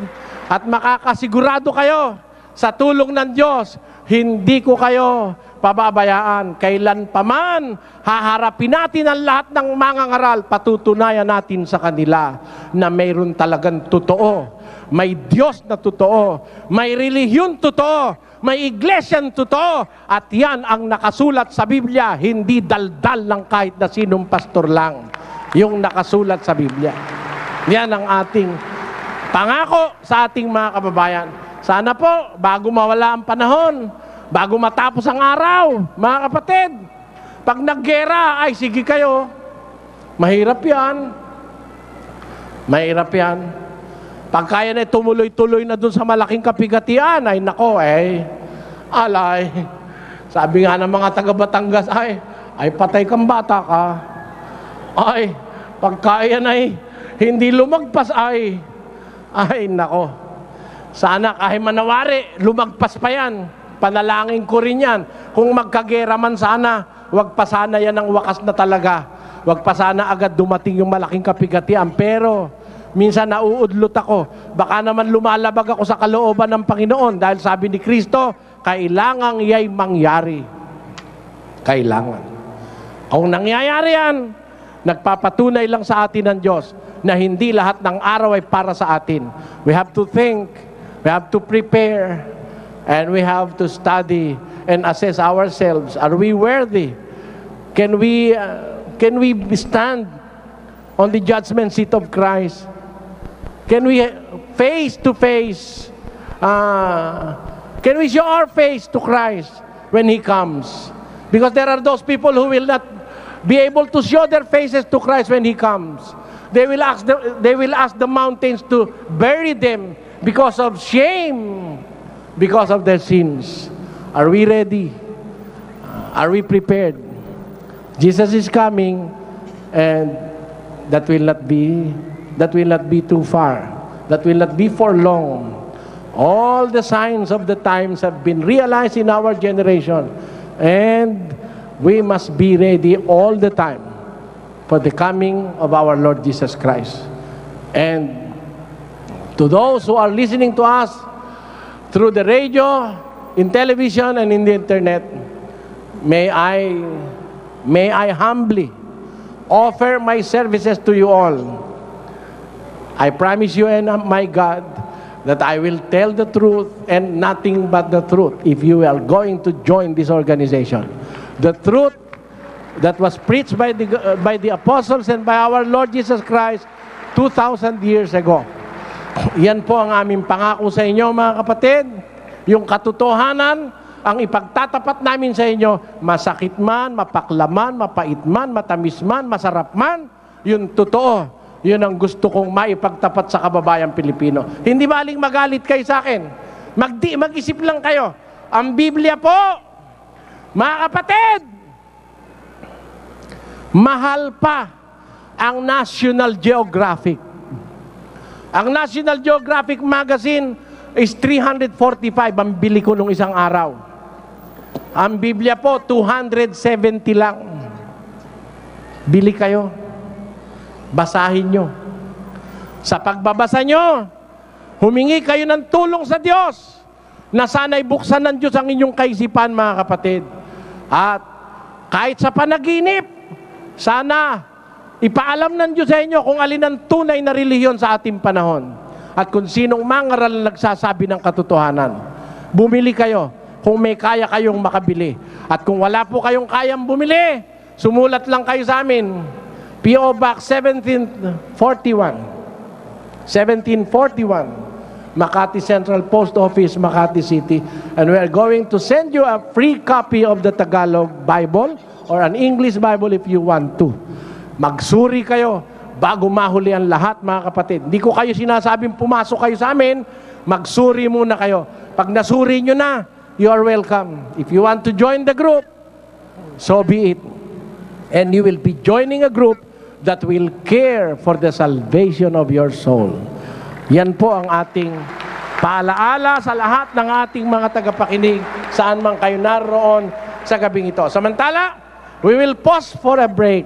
at makakasigurado kayo sa tulong ng Diyos, hindi ko kayo pababayaan. Kailan pa man, haharapin natin ang lahat ng mga ngaral, patutunayan natin sa kanila na mayroon talagang totoo. May Diyos na totoo, may relihiyon totoo, may iglesyang totoo, at yan ang nakasulat sa Biblia, hindi daldal ng kahit na sinong pastor lang yung nakasulat sa Biblia. Yan ang ating pangako sa ating mga kababayan. Sana po, bago mawala ang panahon, bago matapos ang araw, mga kapatid, pag naggera, ay sige kayo, mahirap yan. Mahirap yan. Pag kaya na tumuloy-tuloy na dun sa malaking kapigatian, ay nako, alay. Sabi nga ng mga taga Batangas, ay patay kang bata ka. Ay, pag kaya na hindi lumagpas, ay nako. Sana kahit manawari, lumagpas pa yan. Panalangin ko rin yan. Kung magkagera man sana, wag pa sana yan ang wakas na talaga. Wag pa sana agad dumating yung malaking kapigatian. Pero, minsan nauudlot ako. Baka naman lumalabag ako sa kalooban ng Panginoon dahil sabi ni Kristo, kailangang iya'y mangyari. Kailangan. Kung nangyayari yan, nagpapatunay lang sa atin ng Diyos na hindi lahat ng araw ay para sa atin. We have to think, we have to prepare, and we have to study and assess ourselves. Are we worthy? Can we stand on the judgment seat of Christ? Can we face to face, can we show our face to Christ when He comes? Because there are those people who will not be able to show their faces to Christ when He comes. They will ask the mountains to bury them because of shame, because of their sins. Are we ready? Are we prepared? Jesus is coming, and that will not be too far. That will not be for long. All the signs of the times have been realized in our generation, and we must be ready all the time for the coming of our Lord Jesus Christ. And to those who are listening to us through the radio, in television, and in the internet, may I humbly offer my services to you all. I promise you, and my God, that I will tell the truth and nothing but the truth if you are going to join this organization. The truth that was preached by the apostles and by our Lord Jesus Christ 2,000 years ago. Yan po ang aming pangako sa inyo, mga kapatid. Yung katotohanan, ang ipagtatapat namin sa inyo, masakit man, mapaklaman, mapait man, matamis man, masarap man, yun totoo. Yun ang gusto kong maipagtapat sa kababayang Pilipino. Hindi baling magalit kayo sa akin. Mag-isip lang kayo. Ang Biblia po, mga kapatid, mahal pa ang National Geographic. Ang National Geographic magazine is 345 ang bili ko nung isang araw. Ang Biblia po, 270 lang. Bili kayo. Basahin nyo. Sa pagbabasa nyo, humingi kayo ng tulong sa Diyos na sana'y buksan ng Diyos ang inyong kaisipan, mga kapatid. At kahit sa panaginip, sana ipaalam ng Diyos sa inyo kung alin ang tunay na relihiyon sa ating panahon. At kung sinong mangaral na nagsasabi ng katotohanan. Bumili kayo kung may kaya kayong makabili. At kung wala po kayong kayang bumili, sumulat lang kayo sa amin. P.O. Box 1741, Makati Central Post Office, Makati City. And we are going to send you a free copy of the Tagalog Bible or an English Bible if you want to. Magsuri kayo bago mahuli ang lahat, mga kapatid. Hindi ko kayo sinasabing pumasok kayo sa amin, magsuri muna kayo. Pag nasuri nyo na, you are welcome. If you want to join the group, so be it. And you will be joining a group that will care for the salvation of your soul. Yan po ang ating paalaala sa lahat ng ating mga tagapakinig, saan man kayo naroon sa gabing ito. Samantala, we will pause for a break,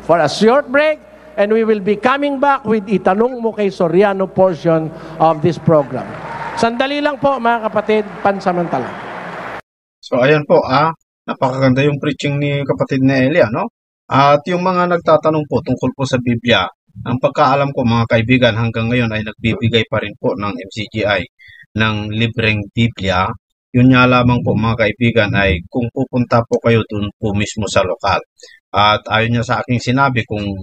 for a short break, and we will be coming back with Itanong Mo Kay Soriano portion of this program. Sandali lang po, mga kapatid, pansamantala. So ayan po, napakaganda yung preaching ni kapatid na Eli, no? At yung mga nagtatanong po tungkol po sa Biblia, ang pagkaalam ko, mga kaibigan, hanggang ngayon ay nagbibigay pa rin po ng MCGI ng libreng Biblia. Yun nga lamang po, mga kaibigan, ay kung pupunta po kayo dun po mismo sa lokal. At ayon niya sa aking sinabi, kung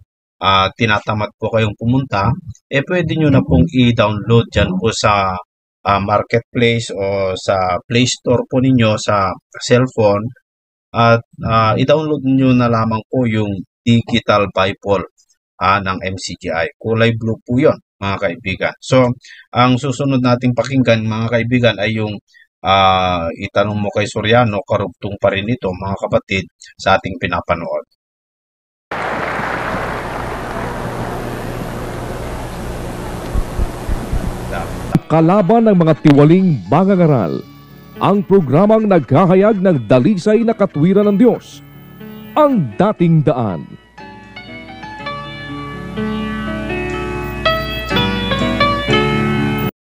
tinatamad po kayong pumunta, pwede nyo na pong i-download dyan po sa marketplace o sa Play Store po ninyo sa cellphone. At i-download nyo na lamang po yung Digital Bible ng MCGI. Kulay blue po yun, mga kaibigan. So, ang susunod nating pakinggan, mga kaibigan, ay yung Itanong Mo Kay Soriano. Karugtong pa rin ito, mga kapatid, sa ating pinapanood. Kalaban ng mga tiwaling mangangaral, ang programang naghahayag ng dalisay na katwiran ng Diyos, Ang Dating Daan.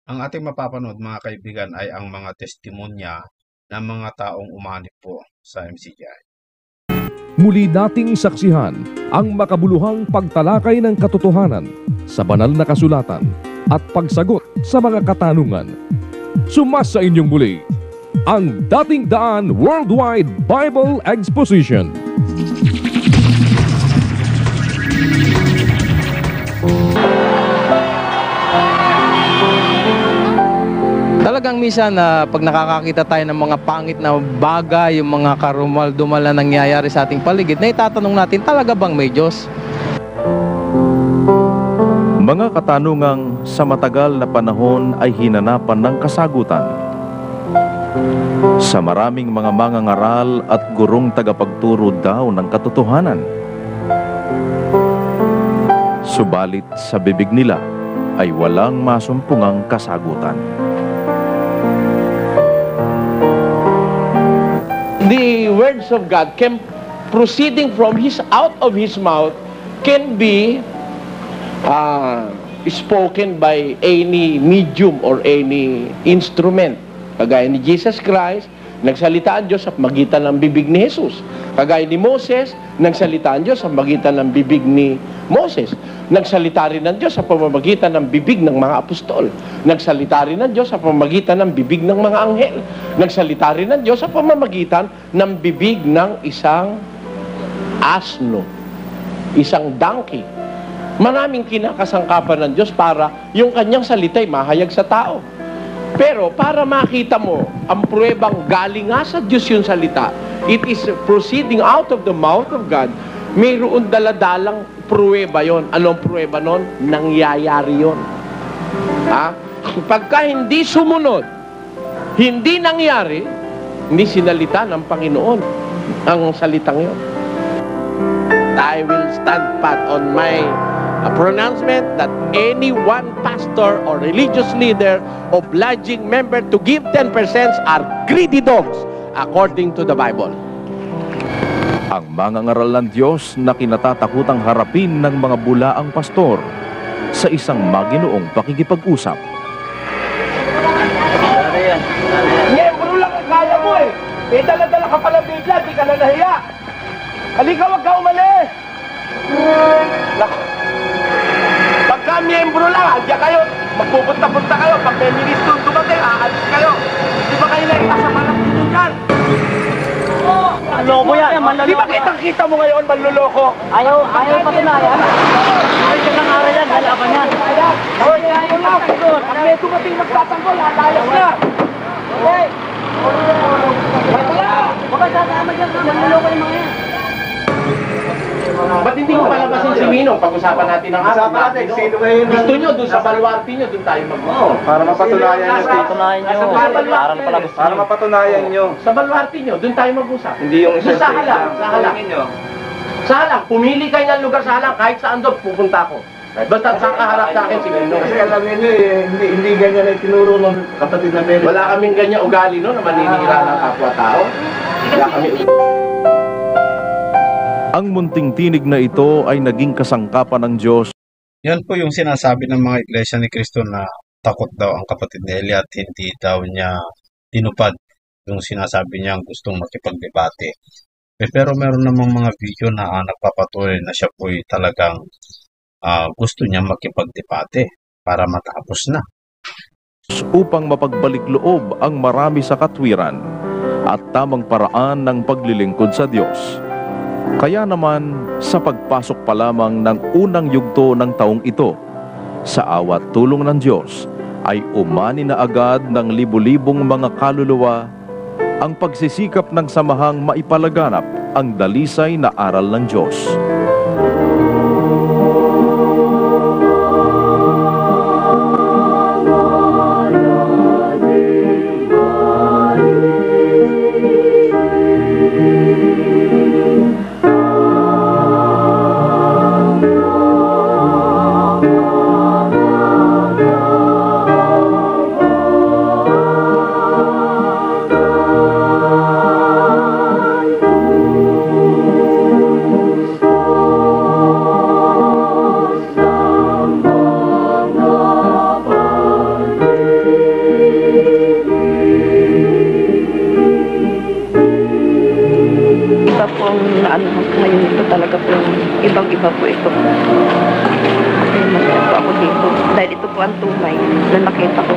Ang ating mapapanood, mga kaibigan, ay ang mga testimonya ng mga taong umanib po sa MCGI. Muli nating saksihan ang makabuluhang pagtalakay ng katotohanan sa banal na kasulatan at pagsagot sa mga katanungan. Sumasa inyong muli ang Dating Daan Worldwide Bible Exposition. Talagang minsan na pag nakakakita tayo ng mga pangit na bagay, yung mga karumal-dumal na nangyayari sa ating paligid, na itatanong natin, talaga bang may Diyos? Mga katanungang sa matagal na panahon ay hinanapan ng kasagutan. Sa maraming mga mangangaral at gurong tagapagturo daw ng katotohanan. Subalit sa bibig nila ay walang masumpungang kasagutan. The words of God proceeding from out of His mouth can be spoken by any medium or any instrument. Kagaya ni Jesus Christ, nagsalita ang Diyos sa magitan ng bibig ni Jesus. Kagaya ni Moses, nagsalita ang Diyos sa magitan ng bibig ni Moses. Nagsalita rin ang Diyos sa pamamagitan ng bibig ng mga apostol. Nagsalita rin ang Diyos sa pamamagitan ng bibig ng mga anghel. Nagsalita rin ang Diyos sa pamamagitan ng bibig ng isang asno, isang donkey. Maraming kinakasangkapan ng Diyos para yung kanyang salita'y mahayag sa tao. Pero para makita mo ang pruwebang galing nga sa Diyos yung salita, it is proceeding out of the mouth of God, mayroon daladalang pruweba yon. Anong pruweba nun? Nangyayari yon. Pagka hindi sumunod, hindi nangyari, hindi sinalita ng Panginoon ang salitang yon. I will stand pat on my pronouncement that any one pastor or religious leader obliging member to give 10% are greedy dogs according to the Bible. Ang mangangaral ng Diyos na kinatatakutang harapin ng mga bulaang pastor sa isang maginoong pakikipag-usap. Miyembro lang ang kaya mo eh. Eh, dala-dala ka pala Biblia, di ka na nahiya. Halika, wag ka umalis. Naku. Pagka miyembro lang, andiyan kayo. Magpupunta-punta kayo. Pag may ministro dumating, aalis kayo. Di ba kayo na sa malak dito dyan? Loko yan, manloloko. Di ba kitang-kita mo ngayon, manluloko? Ayaw patunayan. Ayaw ka ng aral yan, halaban yan. Hoy, ayaw lang. Pag may dumating magtatanggol, halayas na. Okay. Wala! Baka sasama dyan, manloloko yung mga yan. Ba't hindi ko palabasin si Minong? Pag-usapan natin ang araw. Sino kayo? Gusto nyo, doon sa baluarte nyo, doon tayo mag-gusto. Para mapatunayan nyo. Patunayan nyo. Para mapatunayan nyo. Sa baluarte nyo, doon tayo mag-usap. Hindi yung Doon sa Halang, sa Halang. Sa Halang, pumili kayo ng lugar sa Halang, kahit saan doon, pupunta ko. Basta saan kaharap sa akin si Minong. Kasi alam niyo hindi ganyan ay tinuro ng kapatid na Mary. Wala kaming ganyan ugali no, na maninira ng kapwa-tao. Wala kami. Ang munting tinig na ito ay naging kasangkapan ng Diyos. Yan po yung sinasabi ng mga iglesia ni Cristo na takot daw ang kapatid ni Eli at hindi daw niya tinupad yung sinasabi niya gustong makipagdebate. Pero meron namang mga video na nagpapatuloy na siya po talagang gusto niya makipagdebate para matapos na. Upang mapagbalik loob ang marami sa katwiran at tamang paraan ng paglilingkod sa Diyos. Kaya naman, sa pagpasok pa lamang ng unang yugto ng taong ito, sa awat tulong ng Diyos, ay umani na agad ng libu-libong mga kaluluwa ang pagsisikap ng samahang maipalaganap ang dalisay na aral ng Diyos. Ibang-iba po ito. Kaya masaya po ako dito. Dahil ito po ang tunay na nakita ko.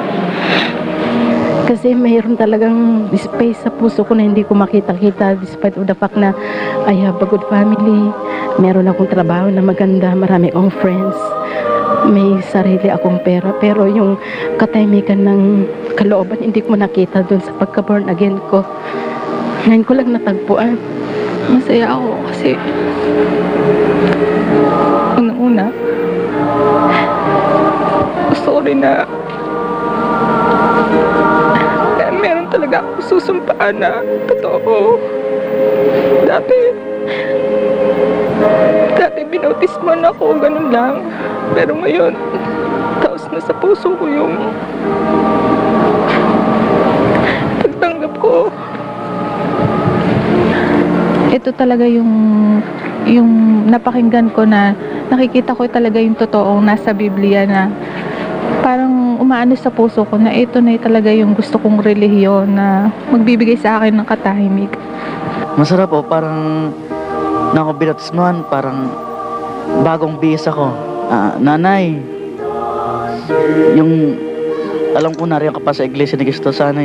Kasi mayroon talagang space sa puso ko na hindi ko makita-kita despite of the fact na I have a good family. Meron akong trabaho na maganda. Marami akong friends. May sarili akong pera. Pero yung katahimikan ng kalooban, hindi ko nakita doon sa pagka-born again ko. Ngayon ko lang natagpuan. Masaya ako kasi unang-una gusto ko rin na meron talaga ako susumpaan na totoo. Dati binautisman ako, ganun lang. Pero ngayon taos na sa puso ko yung pagtanggap ko. Ito talaga yung napakinggan ko na nakikita ko talaga yung totoong nasa Biblia na parang umaano sa puso ko na ito na talaga yung gusto kong relihiyon na magbibigay sa akin ng katahimik. Masarap po, parang nakabinatismuhan, parang bagong bihis ako. Nanay, yung alam ko nariyan ka pa sa iglesia ni Cristo, sana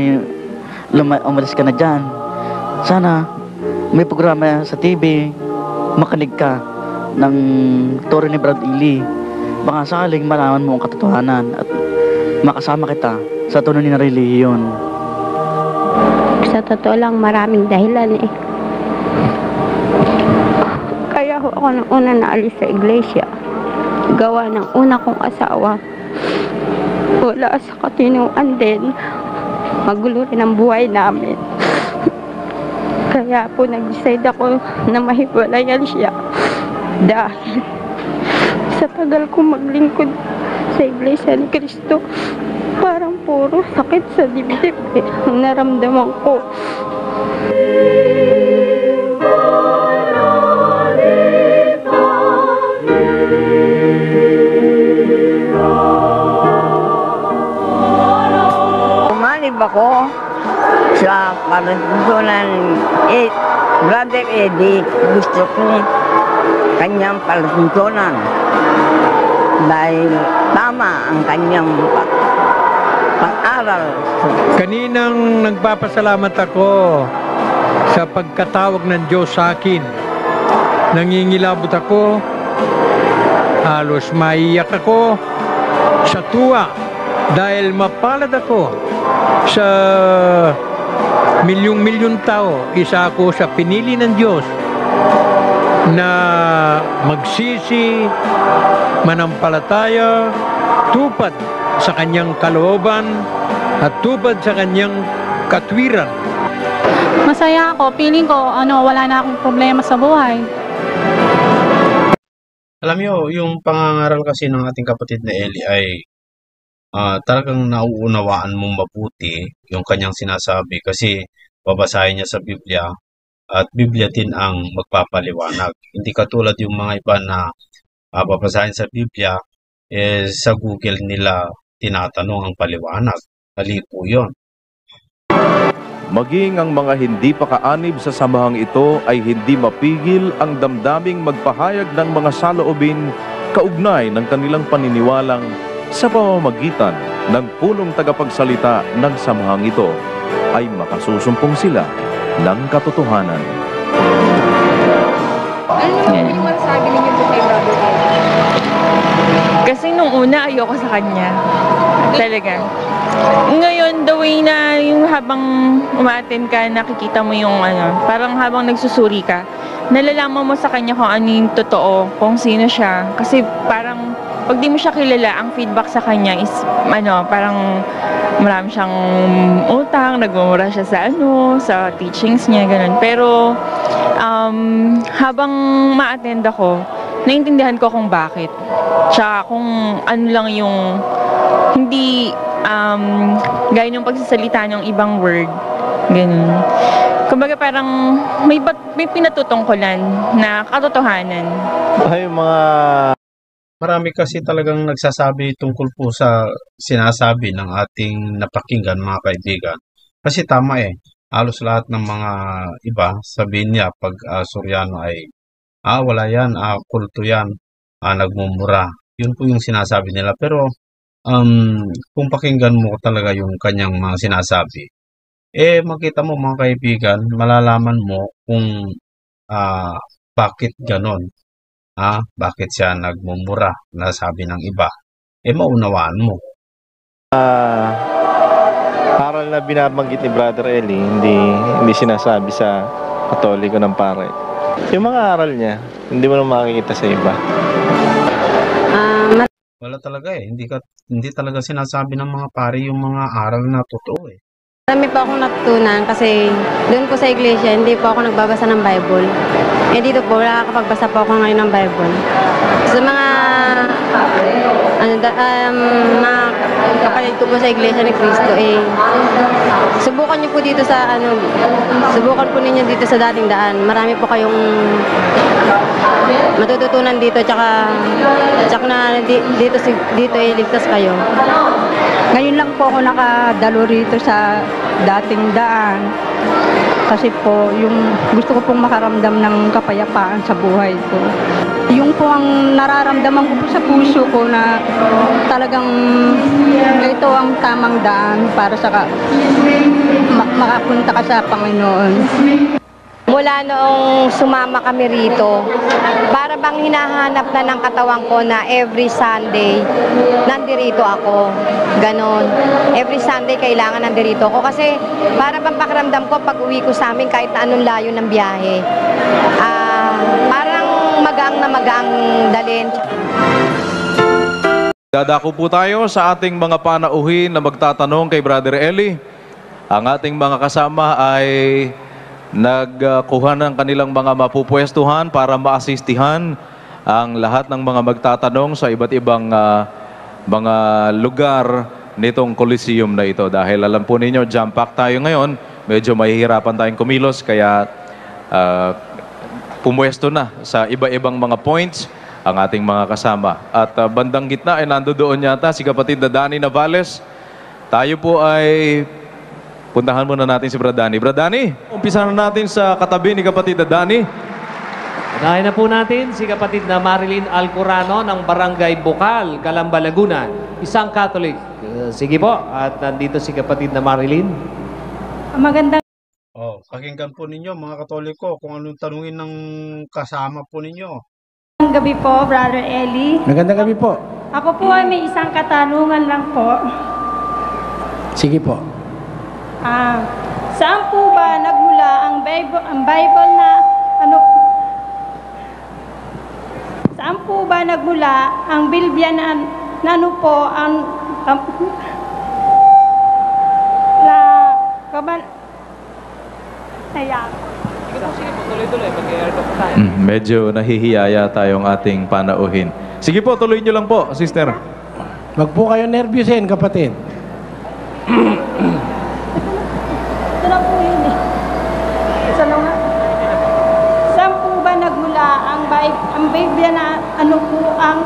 umalis ka na dyan. Sana may programa sa TV, makinig ka ng turo ni Brad Ely. Baka sakaling malaman mo ang katotohanan at makasama kita sa tunay na relihiyon. Sa totoo lang, maraming dahilan eh. Kaya ako nang una naalis sa iglesia. Gawa ng una kong asawa. Wala sa katinuan din. Magulo rin ang buhay namin. Kaya po nag-decide ako na mahiwalayan siya. Dahil sa tagal kong maglingkod sa iglesia ni Cristo, parang puro sakit sa dibdib ang naramdaman ko. ako sa palatungkulan Brother Eddie. Gusto ko kanyang palatungkulan dahil tama ang kanyang pag-aral. Kaninang nagpapasalamat ako sa pagkatawag ng Diyos sa akin. Nangingilabot ako, halos maiyak ako sa tuwa dahil mapalad ako sa milyong-milyon tao. Isa ako sa pinili ng Diyos na magsisi, manampalataya, tupad sa kanyang kalooban at tupad sa kanyang katwiran. Masaya ako. Feeling ko, wala na akong problema sa buhay. Alam niyo, yung pangangaral kasi ng ating kapatid na Eli ay talagang nauunawaan mong mabuti yung kanyang sinasabi kasi babasahin niya sa Biblia at Biblia din ang magpapaliwanag. Hindi katulad yung mga iba na babasahin sa Biblia, sa Google nila tinatanong ang paliwanag. Mali po yun. Maging ang mga hindi pa kaanib sa samahang ito ay hindi mapigil ang damdaming magpahayag ng mga saloobin kaugnay ng kanilang paniniwalang sa pamamagitan ng punong tagapagsalita ng samahang ito ay makasusumpong sila ng katotohanan. Ano naman yung masasabi ninyo po kay Brother Eddie? Kasi nung una ayoko sa kanya. Talaga. Ngayon, the way na yung habang umaattend ka, nakikita mo yung parang habang nagsusuri ka, nalalaman mo sa kanya kung ano yung totoo, kung sino siya. Kasi parang, pag di mo siya kilala, ang feedback sa kanya is, parang marami siyang utang, nagmumura siya sa teachings niya, ganun. Pero, habang ma-attend ako, naintindihan ko kung bakit. Tsaka kung ano lang yung hindi gaya ng pagsasalita ng ibang word. Ganun. Kumbaga parang may pinatutungkulan na katotohanan. Ay, Marami kasi talagang nagsasabi tungkol po sa sinasabi ng ating napakinggan, mga kaibigan. Kasi tama halos lahat ng mga iba, sabihin niya pag Suryano ay wala yan, kulto yan, nagmumura. Yun po yung sinasabi nila. Pero kung pakinggan mo talaga yung kanyang mga sinasabi, makita mo mga kaibigan, malalaman mo kung bakit ganon. Bakit siya nagmumura na sabi ng iba. Maunawaan mo. Aral na binabanggit ni Brother Eli, hindi sinasabi sa Katoliko ng pare. Yung mga aral niya, hindi mo na makikita sa iba. Wala talaga hindi talaga sinasabi ng mga pare yung mga aral na totoo Marami pa akong natutunan kasi doon po sa iglesia, hindi po ako nagbabasa ng Bible. Dito po, nakakapagbasa po ako ngayon ng Bible. Sa mga mga kapatid ko po sa iglesia ni Cristo, subukan niyo po dito subukan po ninyo dito sa dating daan. Marami po kayong matututunan dito, tsaka na dito iligtas kayo. Ngayon lang po ako nakadalo rito sa dating daan. Kasi po, yung gusto ko pong makaramdam ng kapayapaan sa buhay ko. Yung po ang nararamdaman ko po sa puso ko na talagang ito ang tamang daan para sa makapunta ka sa Panginoon. Mula noong sumama kami rito, para bang hinahanap na ng katawan ko na every Sunday, nandirito ako. Ganon. Every Sunday, kailangan nandirito ako. Kasi para bang pakiramdam ko, pag uwi ko sa amin, kahit na anong layo ng biyahe, parang magaang dalhin. Dadako po tayo sa ating mga panauhin na magtatanong kay Brother Eli. Ang ating mga kasama ay nagkuha ng kanilang mga mapupwestuhan para maasistihan ang lahat ng mga magtatanong sa iba't ibang mga lugar nitong Coliseum na ito. Dahil alam po ninyo, jam-pack tayo ngayon, medyo mahihirapan tayong kumilos, kaya pumwesto na sa iba-ibang mga points ang ating mga kasama. At bandang gitna ay nandoon yata si kapatid na Danny Navales. Tayo po ay Puntahan muna natin si Brad Danny. Brad Danny, umpisa na natin sa katabi ni kapatid na Danny. Unahin na po natin si kapatid na Marilyn Alcorano ng Barangay Bukal, Calamba, Laguna. Isang Catholic. Sige po, at nandito si kapatid na Marilyn. Magandang Pakinggan po ninyo mga Katoliko kung anong tanungin ng kasama po ninyo. gabi po, Brother Eli. Magandang gabi po. Ako po ay may isang katanungan lang po. Sige po. Saan po ba nagmula ang Bible na saan po ba nagmula ang Biblia na ano po ang Medyo nahihiya yata yung ating panauhin. Sige po, tuloy nyo lang po, sister. Wag po kayo nervyusin, kapatid. Ito na po yun eh. Isa lang nga. Saan po ba nagmula ang Biblia na ano po ang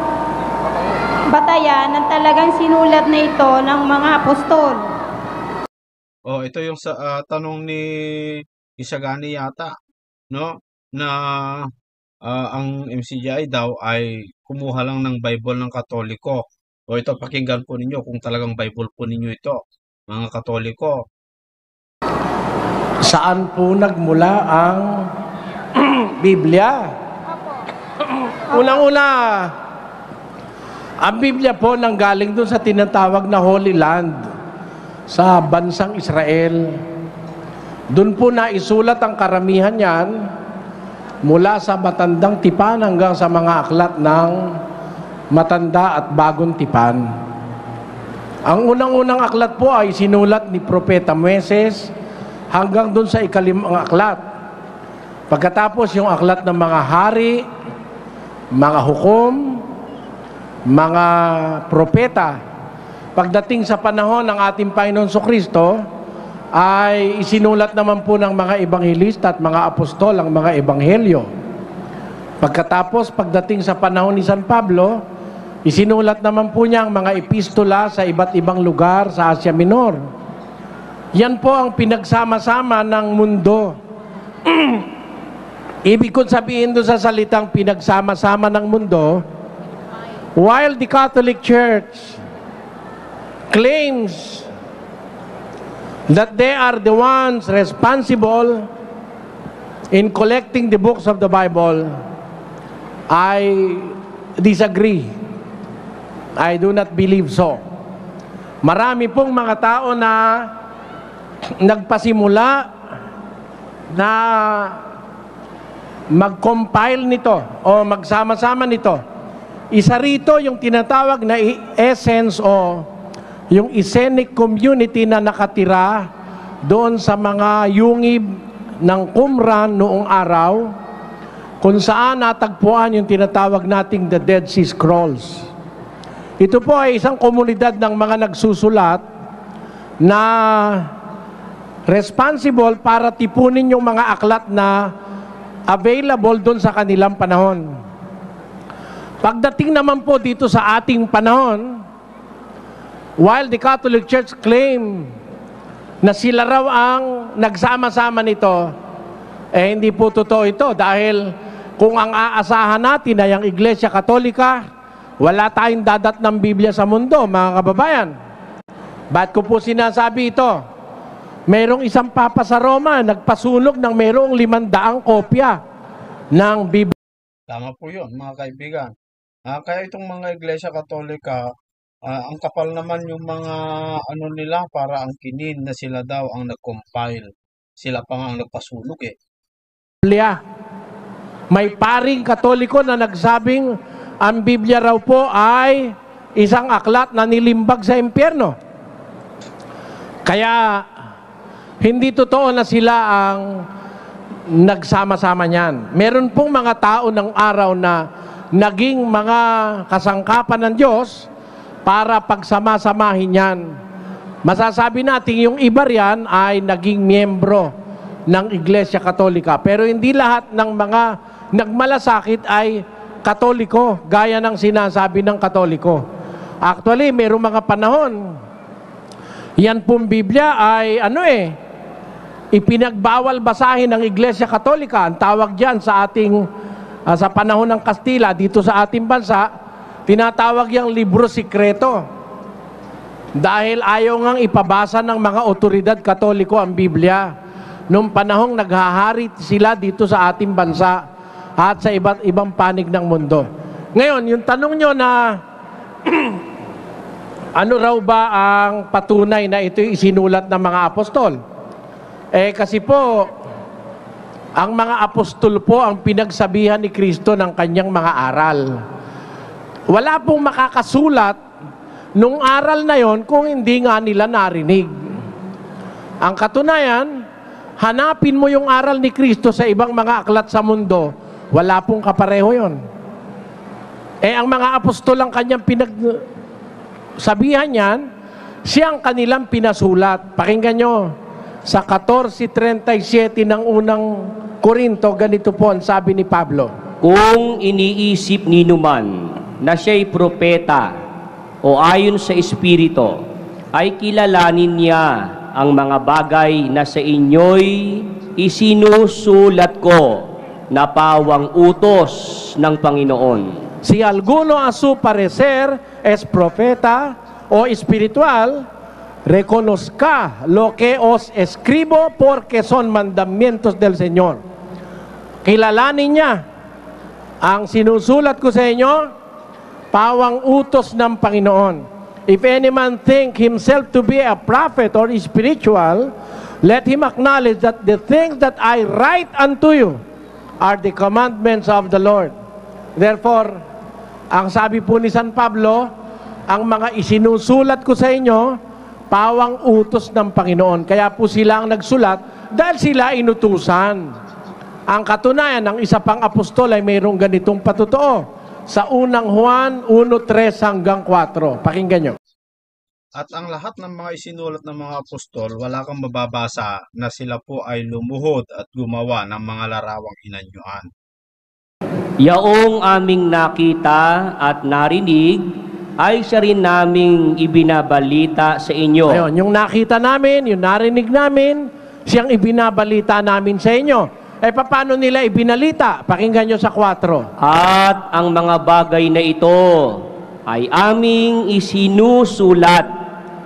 batayan na talagang sinulat na ito ng mga apostol? Ito yung sa tanong ni Isagani yata, no? Na ang MCGI daw ay kumuha lang ng Bible ng Katoliko. Ito, pakinggan po ninyo kung talagang Bible po ninyo ito, mga Katoliko. Saan po nagmula ang Biblia? Unang-una, ang Biblia po nanggaling doon sa tinatawag na Holy Land sa bansang Israel. Doon po na isulat ang karamihan yan mula sa matandang tipan hanggang sa mga aklat ng matanda at bagong tipan. Ang unang-unang aklat po ay sinulat ni Propeta Moises hanggang doon sa ikalimang aklat. Pagkatapos yung aklat ng mga hari, mga hukom, mga propeta, pagdating sa panahon ng ating Panginoon Kristo, ay isinulat naman po ng mga ebanghelista at mga apostol ang mga ebanghelyo. Pagkatapos, pagdating sa panahon ni San Pablo, isinulat naman po niya ang mga epistola sa iba't ibang lugar sa Asia Minor. Yan po ang pinagsama-sama ng mundo. Ibig ko sabihin doon sa salitang pinagsama-sama ng mundo, while the Catholic Church claims that they are the ones responsible in collecting the books of the Bible, I disagree. I do not believe so. Marami pong mga tao na nagpasimula na mag-compile nito o magsama-sama nito. Isa rito yung tinatawag na essence o yung Essenic community na nakatira doon sa mga yungib ng Qumran noong araw, kung saan natagpuan yung tinatawag nating the Dead Sea Scrolls. Ito po ay isang komunidad ng mga nagsusulat na responsible para tipunin yung mga aklat na available doon sa kanilang panahon. Pagdating naman po dito sa ating panahon, while the Catholic Church claim na sila raw ang nagsama-sama nito, hindi po totoo ito dahil kung ang aasahan natin ay ang Iglesia Katolika, wala tayong dadat ng Biblia sa mundo, mga kababayan. Ba't ko po sinasabi ito? Merong isang papa sa Roma, nagpasunog ng merong 500 kopya ng Biblia. Tama po yun, mga kaibigan. Kaya itong mga Iglesia Katolika, ang kapal naman yung mga ano nila para ang kinin na sila daw ang nag-compile. Sila pa nga ang nagpasunog eh. May paring Katoliko na nagsabing ang Biblia raw po ay isang aklat na nilimbag sa impyerno. Kaya hindi totoo na sila ang nagsama-sama niyan. Meron pong mga tao ng araw na naging mga kasangkapan ng Diyos para pagsama-samahin yan. Masasabi natin yung iba riyan ay naging miyembro ng Iglesia Katolika. Pero hindi lahat ng mga nagmalasakit ay Katoliko, gaya ng sinasabi ng Katoliko. Actually, mayroong mga panahon Yan pong Biblia ay ipinagbawal basahin ng Iglesia Katolika. Ang tawag diyan sa ating sa panahon ng Kastila dito sa ating bansa, tinatawag yang libro sikreto. Dahil ayaw ngang ipabasa ng mga otoridad Katoliko ang Biblia nung panahong naghahari sila dito sa ating bansa at sa iba't ibang panig ng mundo. Ngayon, yung tanong nyo na ano raw ba ang patunay na ito isinulat ng mga apostol? Kasi po, ang mga apostol po ang pinagsabihan ni Kristo ng kanyang mga aral. Wala pong makakasulat nung aral na yon kung hindi nga nila narinig. Ang katunayan, hanapin mo yung aral ni Kristo sa ibang mga aklat sa mundo, wala pong kapareho yon. Ang mga apostol ang kanyang pinagsabihan yan, siyang kanilang pinasulat. Pakinggan nyo, sa 14:37 ng unang Korinto, ganito po ang sabi ni Pablo. Kung iniisip ninuman na siya'y propeta o ayon sa Espiritu, ay kilalanin niya ang mga bagay na sa inyo'y isinusulat ko na pawang utos ng Panginoon. Si alguno a su parecer es profeta o espiritual, reconozca lo que os escribo porque son mandamientos del Señor. Kilalanin niya ang sinusulat ko sa inyo, pawang utos ng Panginoon. If any man think himself to be a prophet or spiritual, let him acknowledge that the things that I write unto you are the commandments of the Lord. Therefore, ang sabi po ni San Pablo, ang mga isinusulat ko sa inyo, pawang utos ng Panginoon. Kaya po sila ang nagsulat dahil sila inutusan. Ang katunayan, ang isa pang apostol ay mayroong ganitong patotoo. Sa unang Juan 1:3 hanggang 4. Pakinggan nyo. At ang lahat ng mga isinulat ng mga apostol, wala kang mababasa na sila po ay lumuhod at gumawa ng mga larawang inanyuan. Yaong aming nakita at narinig ay siya rin naming ibinabalita sa inyo. Ayun, yung nakita namin, yung narinig namin, siyang ibinabalita namin sa inyo. Paano nila ibinalita? Pakinggan nyo sa 4. At ang mga bagay na ito ay aming isinusulat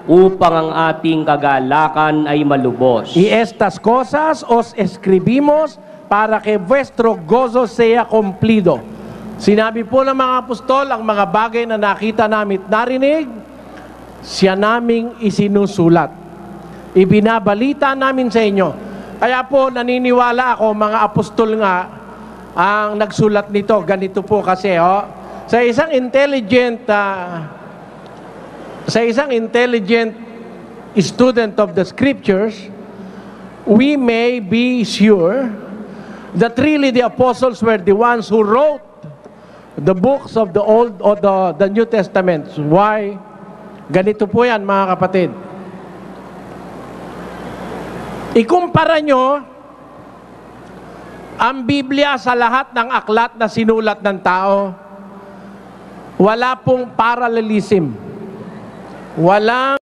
upang ang ating kagalakan ay malubos. Y estas cosas os escribimos para que vuestro gozo sea cumplido. Sinabi po ng mga apostol, ang mga bagay na nakita namin at narinig, siya naming isinusulat. Ibinabalita namin sa inyo. Kaya po naniniwala ako, mga apostol nga ang nagsulat nito. Ganito po kasi, sa isang intelligent student of the scriptures, we may be sure that really the apostles were the ones who wrote the books of the Old or the New Testament. Why? Ganito po yan, mga kapatid. Ikumpara nyo ang Biblia sa lahat ng aklat na sinulat ng tao. Wala pong parallelism. Walang.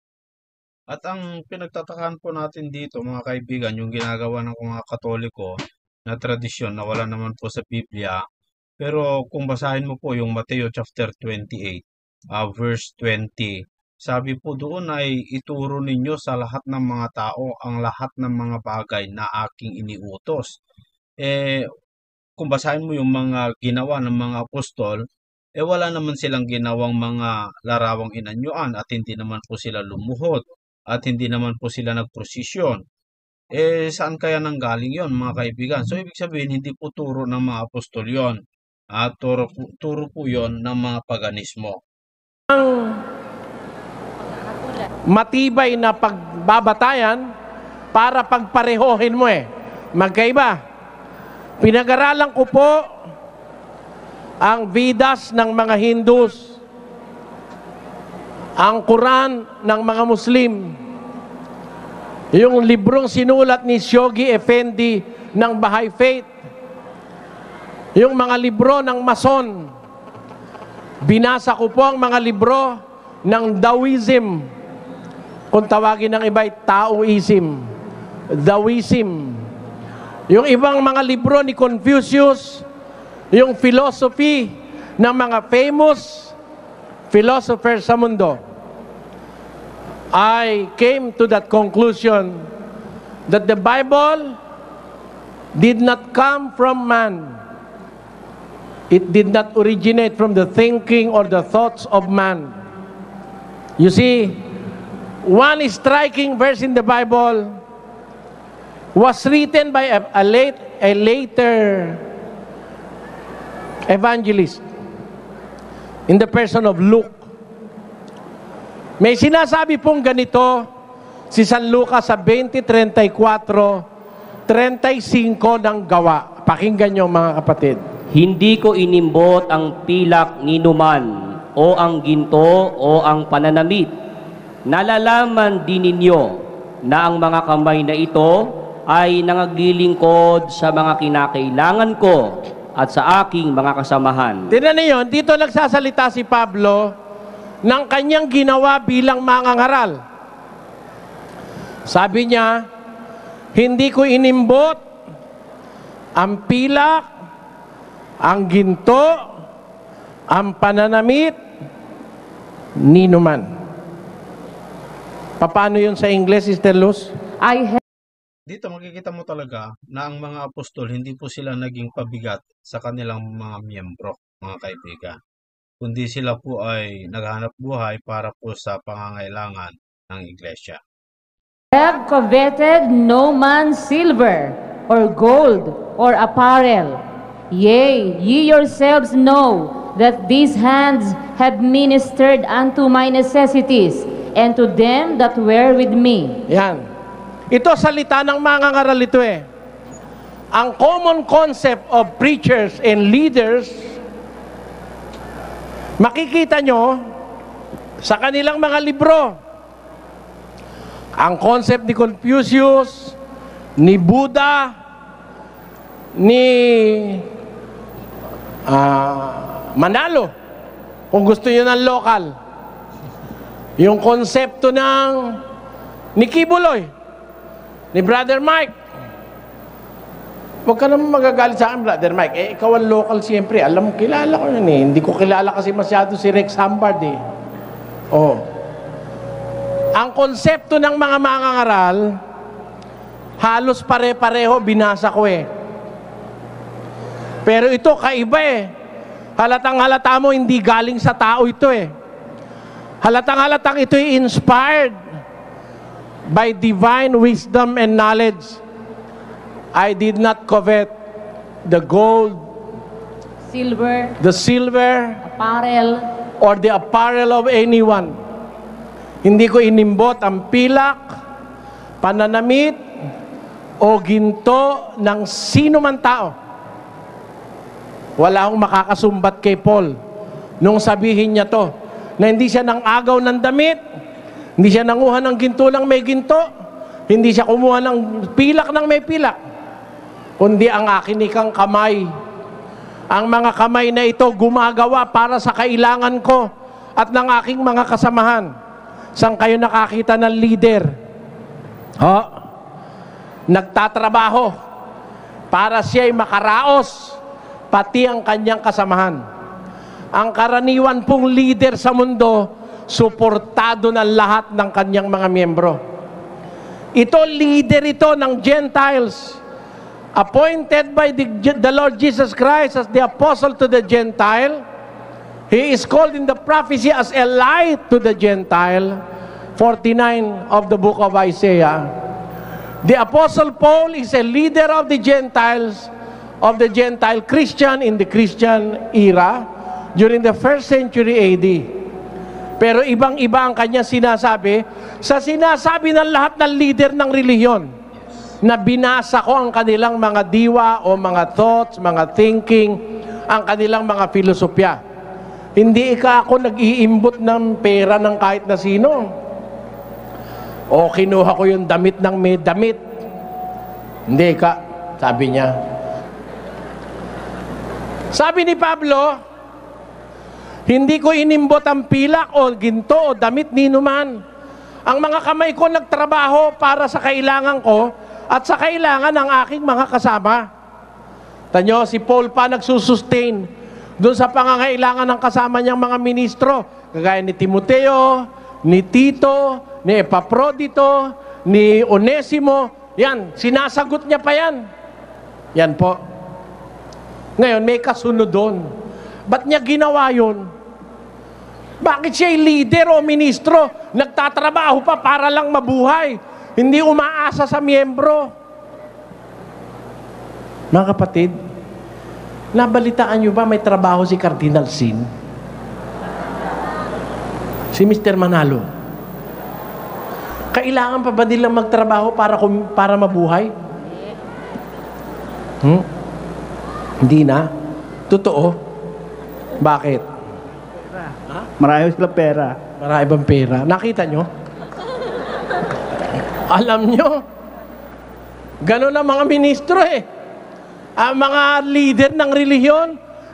At ang pinagtatakaan po natin dito, mga kaibigan, yung ginagawa ng mga Katoliko na tradisyon na wala naman po sa Biblia. Pero kung basahin mo po yung Mateo chapter 28, verse 20, sabi po doon ay ituro ninyo sa lahat ng mga tao ang lahat ng mga bagay na aking iniutos. Kung basahin mo yung mga ginawa ng mga apostol, wala naman silang ginawang mga larawang inanyuan at hindi naman po sila lumuhod at hindi naman po sila nagprosesyon. Saan kaya nanggaling yon, mga kaibigan? So, ibig sabihin, hindi po turo ng mga apostol yon. At turo po yon ng mga paganismo. Ang matibay na pagbabatayan para pagparehohin mo magkaiba. Pinag-aralan ko po ang Vedas ng mga Hindus, ang Quran ng mga Muslim, yung librong sinulat ni Shoghi Effendi ng Baha'i Faith, yung mga libro ng Mason. Binasa ko po ang mga libro ng Taoism, Kung tawagin ng iba, Taoism, Taoism. Yung ibang mga libro ni Confucius, yung philosophy ng mga famous philosophers sa mundo, I came to that conclusion that the Bible did not come from man. It did not originate from the thinking or the thoughts of man. You see, one striking verse in the Bible was written by a later evangelist in the person of Luke. May sinasabi pong ganito si San Lucas sa 20:34-35 ng Gawa. Pakinggan nyo mga kapatid. Hindi ko inimbot ang pilak ni numan o ang ginto o ang pananamit. Nalalaman din ninyo na ang mga kamay na ito ay nangaglilingkod sa mga kinakailangan ko at sa aking mga kasamahan. Tingnan niyo, dito nagsasalita si Pablo ng kanyang ginawa bilang mangangaral. Sabi niya, hindi ko inimbot ang pilak, ang ginto, ang pananamit, ni numan. Paano yun sa English, Sister Luz? Dito makikita mo talaga na ang mga apostol hindi po sila naging pabigat sa kanilang mga miyembro, mga kaibigan. Kundi sila po ay naghanap buhay para po sa pangangailangan ng iglesia. Have coveted no man's silver or gold or apparel. Yea, ye yourselves know that these hands have ministered unto my necessities and to them that were with me. Yan. Ito salita ng mangangaral ito eh. Ang common concept of preachers and leaders, makikita nyo sa kanilang mga libro. Ang concept ni Confucius, ni Buddha, ni Manalo, kung gusto nyo ng local. Yung konsepto ni Kibuloy, ni Brother Mike. Huwag ka naman magagalit sa akin, Brother Mike. Eh, ikaw ang local siyempre. Alam mo, kilala ko yun eh. Hindi ko kilala kasi masyado si Rex Hambard eh. Oh. Ang konsepto ng mga mangangaral, halos pare-pareho, binasa ko eh. Pero ito, kaiba eh. Halatang-halata mo, hindi galing sa tao ito eh. Halatang-halatang ito ay inspired by divine wisdom and knowledge. I did not covet the gold, the silver, apparel, or the apparel of anyone. Hindi ko inimbot ang pilak, pananamit, o ginto ng sino man tao. Wala akong makakasumbat kay Paul nung sabihin niya to, na hindi siya nang agaw ng damit, hindi siya nanguha ng ginto ng may ginto, hindi siya kumuha ng pilak ng may pilak, kundi ang akin ikang kamay. Ang mga kamay na ito gumagawa para sa kailangan ko at ng aking mga kasamahan. Saan kayo nakakita ng leader? Nagtatrabaho para siya'y makaraos, pati ang kanyang kasamahan. Ang karaniwan pong leader sa mundo, suportado ng lahat ng kanyang mga miyembro. Ito, leader ito ng Gentiles, appointed by the Lord Jesus Christ as the apostle to the Gentile. He is called in the prophecy as a light to the Gentile, 49 of the book of Isaiah. The Apostle Paul is a leader of the Gentiles, of the Gentile Christian in the Christian era during the 1st century AD. Pero ibang-iba ang kanyang sinasabi sa sinasabi ng lahat ng leader ng relihiyon na binasa ko ang kanilang mga diwa o mga thoughts, mga thinking, ang kanilang mga filosofya. Hindi ako nag-iimbot ng pera ng kahit na sino. O kinuha ko yung damit ng may damit. Hindi sabi niya. Sabi ni Pablo, hindi ko inimbot ang pilak o ginto o damit ni numan. Ang mga kamay ko nagtrabaho para sa kailangan ko at sa kailangan ng aking mga kasama. Tanyo, si Paul pa nagsusustain doon sa pangangailangan ng kasama niyang mga ministro. Kagaya ni Timoteo, ni Tito, ni Epaprodito, ni Onesimo. Yan, sinasagot niya pa yan. Yan po. Ngayon, may kasunod doon. Ba't niya ginawa yun? Bakit siya leader o ministro? Nagtatrabaho pa para lang mabuhay. Hindi umaasa sa miyembro. Mga kapatid, nabalitaan niyo ba may trabaho si Cardinal Sin? Si Mr. Manalo. Kailangan pa ba nilang magtrabaho para mabuhay? Hindi na. Totoo. Bakit? Marami silang pera. Marami bang pera? Nakita nyo? Alam nyo? Ganon ang mga ministro eh. Ang mga leader ng relihiyon,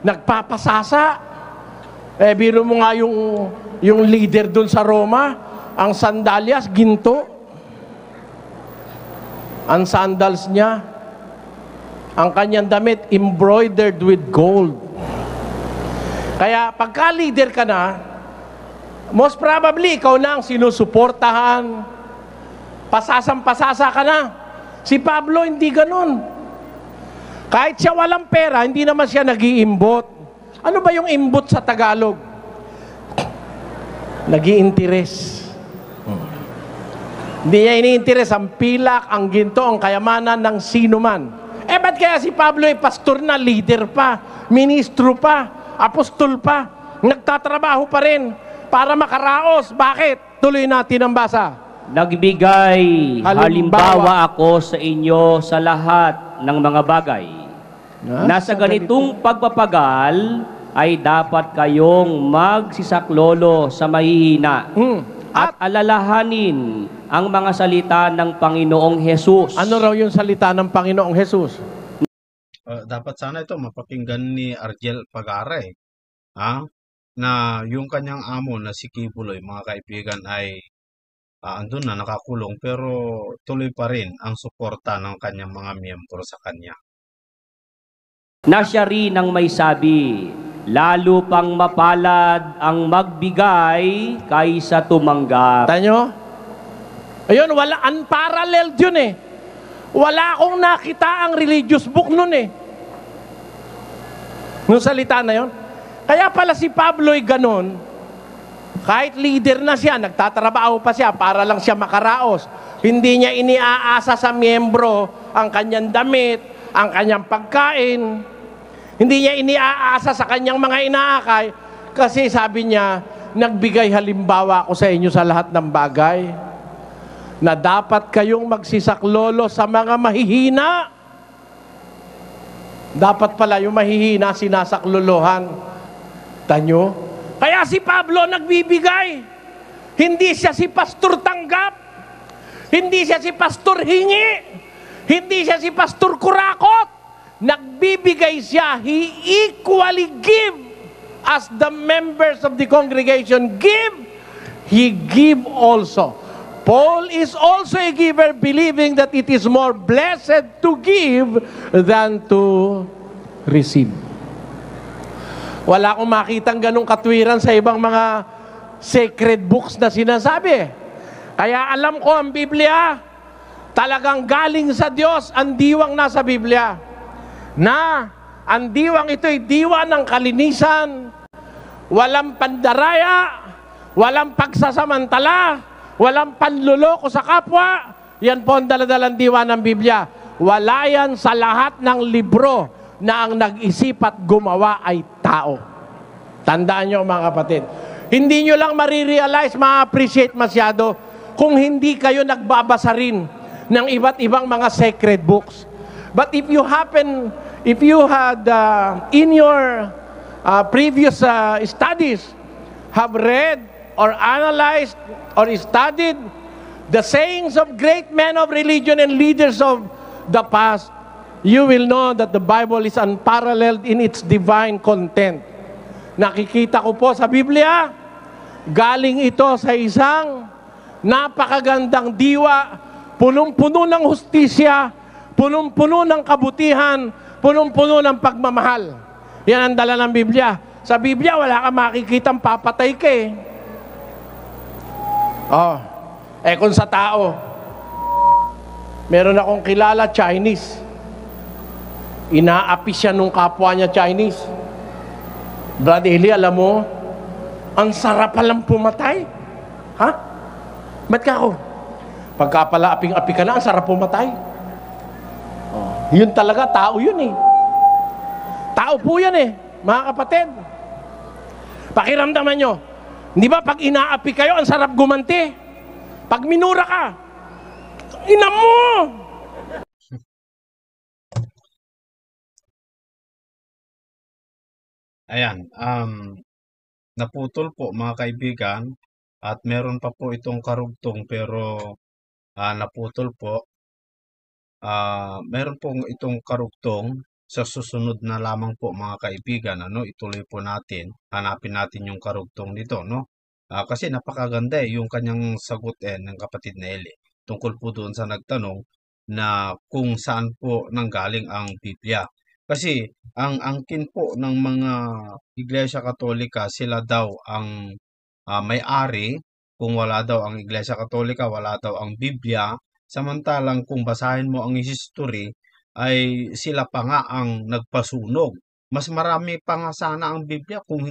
nagpapasasa. Biro mo nga yung leader dun sa Roma, ang sandalyas, ginto. Ang sandals niya, ang kanyang damit, embroidered with gold. Kaya pagka leader ka na, most probably ikaw na ang sinusuportahan. Pasasang-pasasa ka na. Si Pablo hindi ganun. Kahit siya walang pera, hindi naman siya nag-iimbot. Ano ba yung imbot sa Tagalog? Nag-iinteres. Hindi niya iniinteres ang pilak, ang ginto, ang kayamanan ng sino man. Ba't kaya si Pablo ay pastor na, leader pa, ministro pa, apostol pa, nagtatrabaho pa rin para makaraos? Bakit? Tuloy natin ang basa. Nagbigay halimbawa ako sa inyo sa lahat ng mga bagay. Na sa ganitong pagpapagal ay dapat kayong magsisaklolo sa mahihina at alalahanin ang mga salita ng Panginoong Hesus. Ano raw yung salita ng Panginoong Hesus? Dapat sana ito mapakinggan ni Argel Pagare, na yung kanyang amo na si Kibuloy, mga kaibigan, ay andun na nakakulong pero tuloy pa rin ang suporta ng kanyang mga miyembro sa kanya. Na siya rin ang may sabi, lalo pang mapalad ang magbigay kaysa tumanggap. Tanyo? Ayun, wala, unparalleled yun eh. Wala akong nakita ang religious book nun eh. Nung salita na yun. Kaya pala si Pablo ay ganon. Kahit leader na siya, nagtatrabaho pa siya para lang siya makaraos. Hindi niya iniaasa sa miyembro ang kanyang damit, ang kanyang pagkain. Hindi niya iniaasa sa kanyang mga inaakay. Kasi sabi niya, nagbigay halimbawa ako sa inyo sa lahat ng bagay. Na dapat kayong magsisaklolo sa mga mahihina. Dapat pala yung mahihina sinasaklolohan. Tanyo? Kaya si Pablo nagbibigay. Hindi siya si pastor tanggap. Hindi siya si pastor hingi. Hindi siya si pastor kurakot. Nagbibigay siya. He equally give as the members of the congregation give. He give also. Paul is also a giver, believing that it is more blessed to give than to receive. Wala akong makitang ganong katwiran sa ibang mga sacred books na sinasabi. Kaya alam ko ang Biblia, talagang galing sa Diyos ang diwang nasa Biblia. Na ang diwang ito ay diwa ng kalinisan, walang pandaraya, walang pagsasamantala, walang panluloko sa kapwa. Yan po ang daladalang diwa ng Biblia. Wala yan sa lahat ng libro na ang nag-isip at gumawa ay tao. Tandaan nyo mga kapatid. Hindi nyo lang marirealize, ma-appreciate masyado kung hindi kayo nagbabasa rin ng iba't ibang mga sacred books. But if you had in your previous studies have read or analyzed or studied the sayings of great men of religion and leaders of the past, you will know that the Bible is unparalleled in its divine content. Nakikita ko po sa Biblia, galing ito sa isang napakagandang diwa, punong-puno ng hustisya, punong-puno ng kabutihan, punong-puno ng pagmamahal. Yan ang dala ng Biblia. Sa Biblia, wala kang makikitang papatay ka eh. Oh, kung sa tao, meron akong kilala Chinese. Inaapi siya nung kapwa niya Chinese. Brad Eli, alam mo, ang sarap palang pumatay. Ha? Ba't ka ako? Pagka pala aping-api ka na, ang sarap pumatay. Oh, yun talaga, tao yun eh. Tao po yan eh, mga kapatid. Pakiramdaman nyo, di ba pag inaapi kayo, ang sarap gumanti. Pag minura ka, ina mo! Ayan, naputol po mga kaibigan at meron pa po itong karugtong pero naputol po. Meron pong itong karugtong sa susunod na lamang po mga kaibigan, ituloy po natin, hanapin natin yung karugtong nito, no? Kasi napakaganda yung kanyang sagot ng kapatid na Eli tungkol po doon sa nagtanong na kung saan po nanggaling ang Biblia. Kasi ang angkin po ng mga Iglesia Katolika, sila daw ang may-ari. Kung wala daw ang Iglesia Katolika, wala daw ang Biblia. Samantalang kung basahin mo ang history, ay sila pa nga ang nagpasunog. Mas marami pa nga sana ang Biblia kung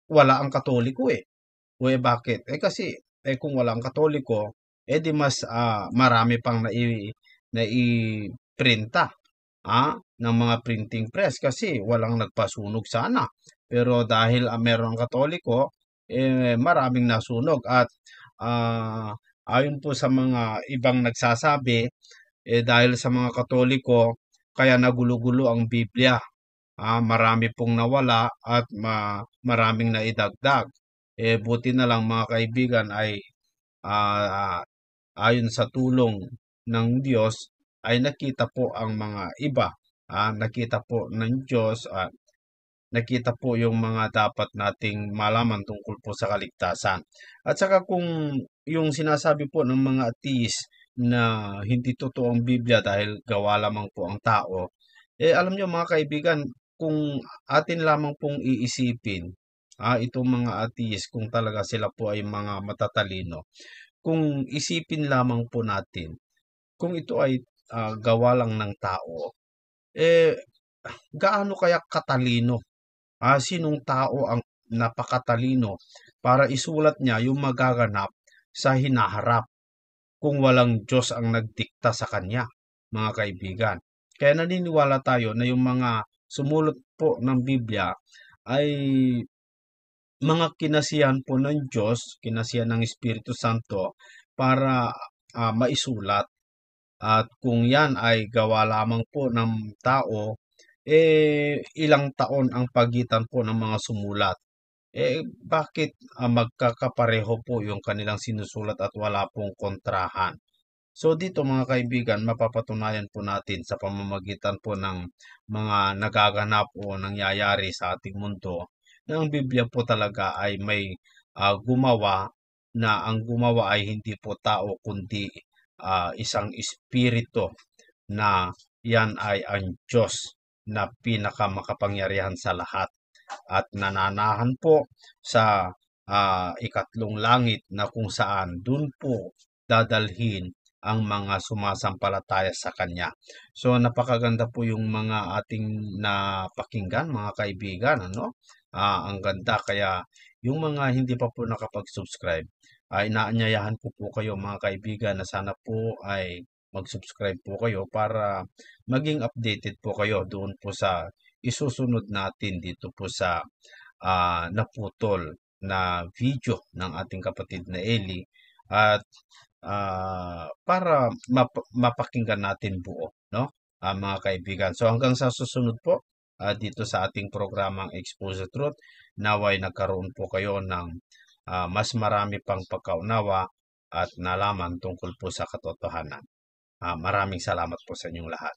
wala ang Katoliko eh. Bakit? Kasi kung wala ang Katoliko, di mas marami pang naiprinta ng mga printing press kasi walang nagpasunog sana. Pero dahil meron ang Katoliko, maraming nasunog. At ayon po sa mga ibang nagsasabi, dahil sa mga Katoliko, kaya nagulo-gulo ang Biblia. Marami pong nawala at maraming naidagdag. Buti na lang mga kaibigan ay ayon sa tulong ng Diyos, ay nakita po ang mga iba. Nakita po ng Diyos at nakita po yung mga dapat nating malaman tungkol po sa kaligtasan. At saka kung yung sinasabi po ng mga atheist na hindi totoo ang Biblia dahil gawa lamang po ang tao, alam nyo mga kaibigan, kung atin lamang pong iisipin, itong mga atheist, kung talaga sila po ay mga matatalino, kung isipin lamang po natin, kung ito ay gawa lang ng tao, gaano kaya katalino? Sinong tao ang napakatalino para isulat niya yung magaganap sa hinaharap kung walang Diyos ang nagdikta sa kanya, mga kaibigan? Kaya naniniwala tayo na yung mga sumulat po ng Biblia ay mga kinasiyahan po ng Diyos, kinasiyahan ng Espiritu Santo para maisulat. At kung yan ay gawa lamang po ng tao, ilang taon ang pagitan po ng mga sumulat. Bakit magkakapareho po yung kanilang sinusulat at wala pong kontrahan? So dito mga kaibigan, mapapatunayan po natin sa pamamagitan po ng mga nagaganap o nangyayari sa ating mundo na ang Biblia po talaga ay may gumawa, na ang gumawa ay hindi po tao kundi isang espiritu, na yan ay ang Diyos na pinakamakapangyarihan sa lahat at nananahan po sa ikatlong langit, na kung saan dun po dadalhin ang mga sumasampalataya sa Kanya. So napakaganda po yung mga ating napakinggan mga kaibigan, ang ganda. Kaya yung mga hindi pa po nakapag-subscribe, ay inaanyayahan po kayo mga kaibigan na sana po ay mag-subscribe po kayo para maging updated po kayo doon po sa isusunod natin dito po sa naputol na video ng ating kapatid na Eli, at para mapakinggan natin buo, mga kaibigan. So hanggang sa susunod po dito sa ating programang Expose the Truth, naway nagkaroon po kayo ng mas marami pang pagkaunawa at nalaman tungkol po sa katotohanan. Maraming salamat po sa inyong lahat.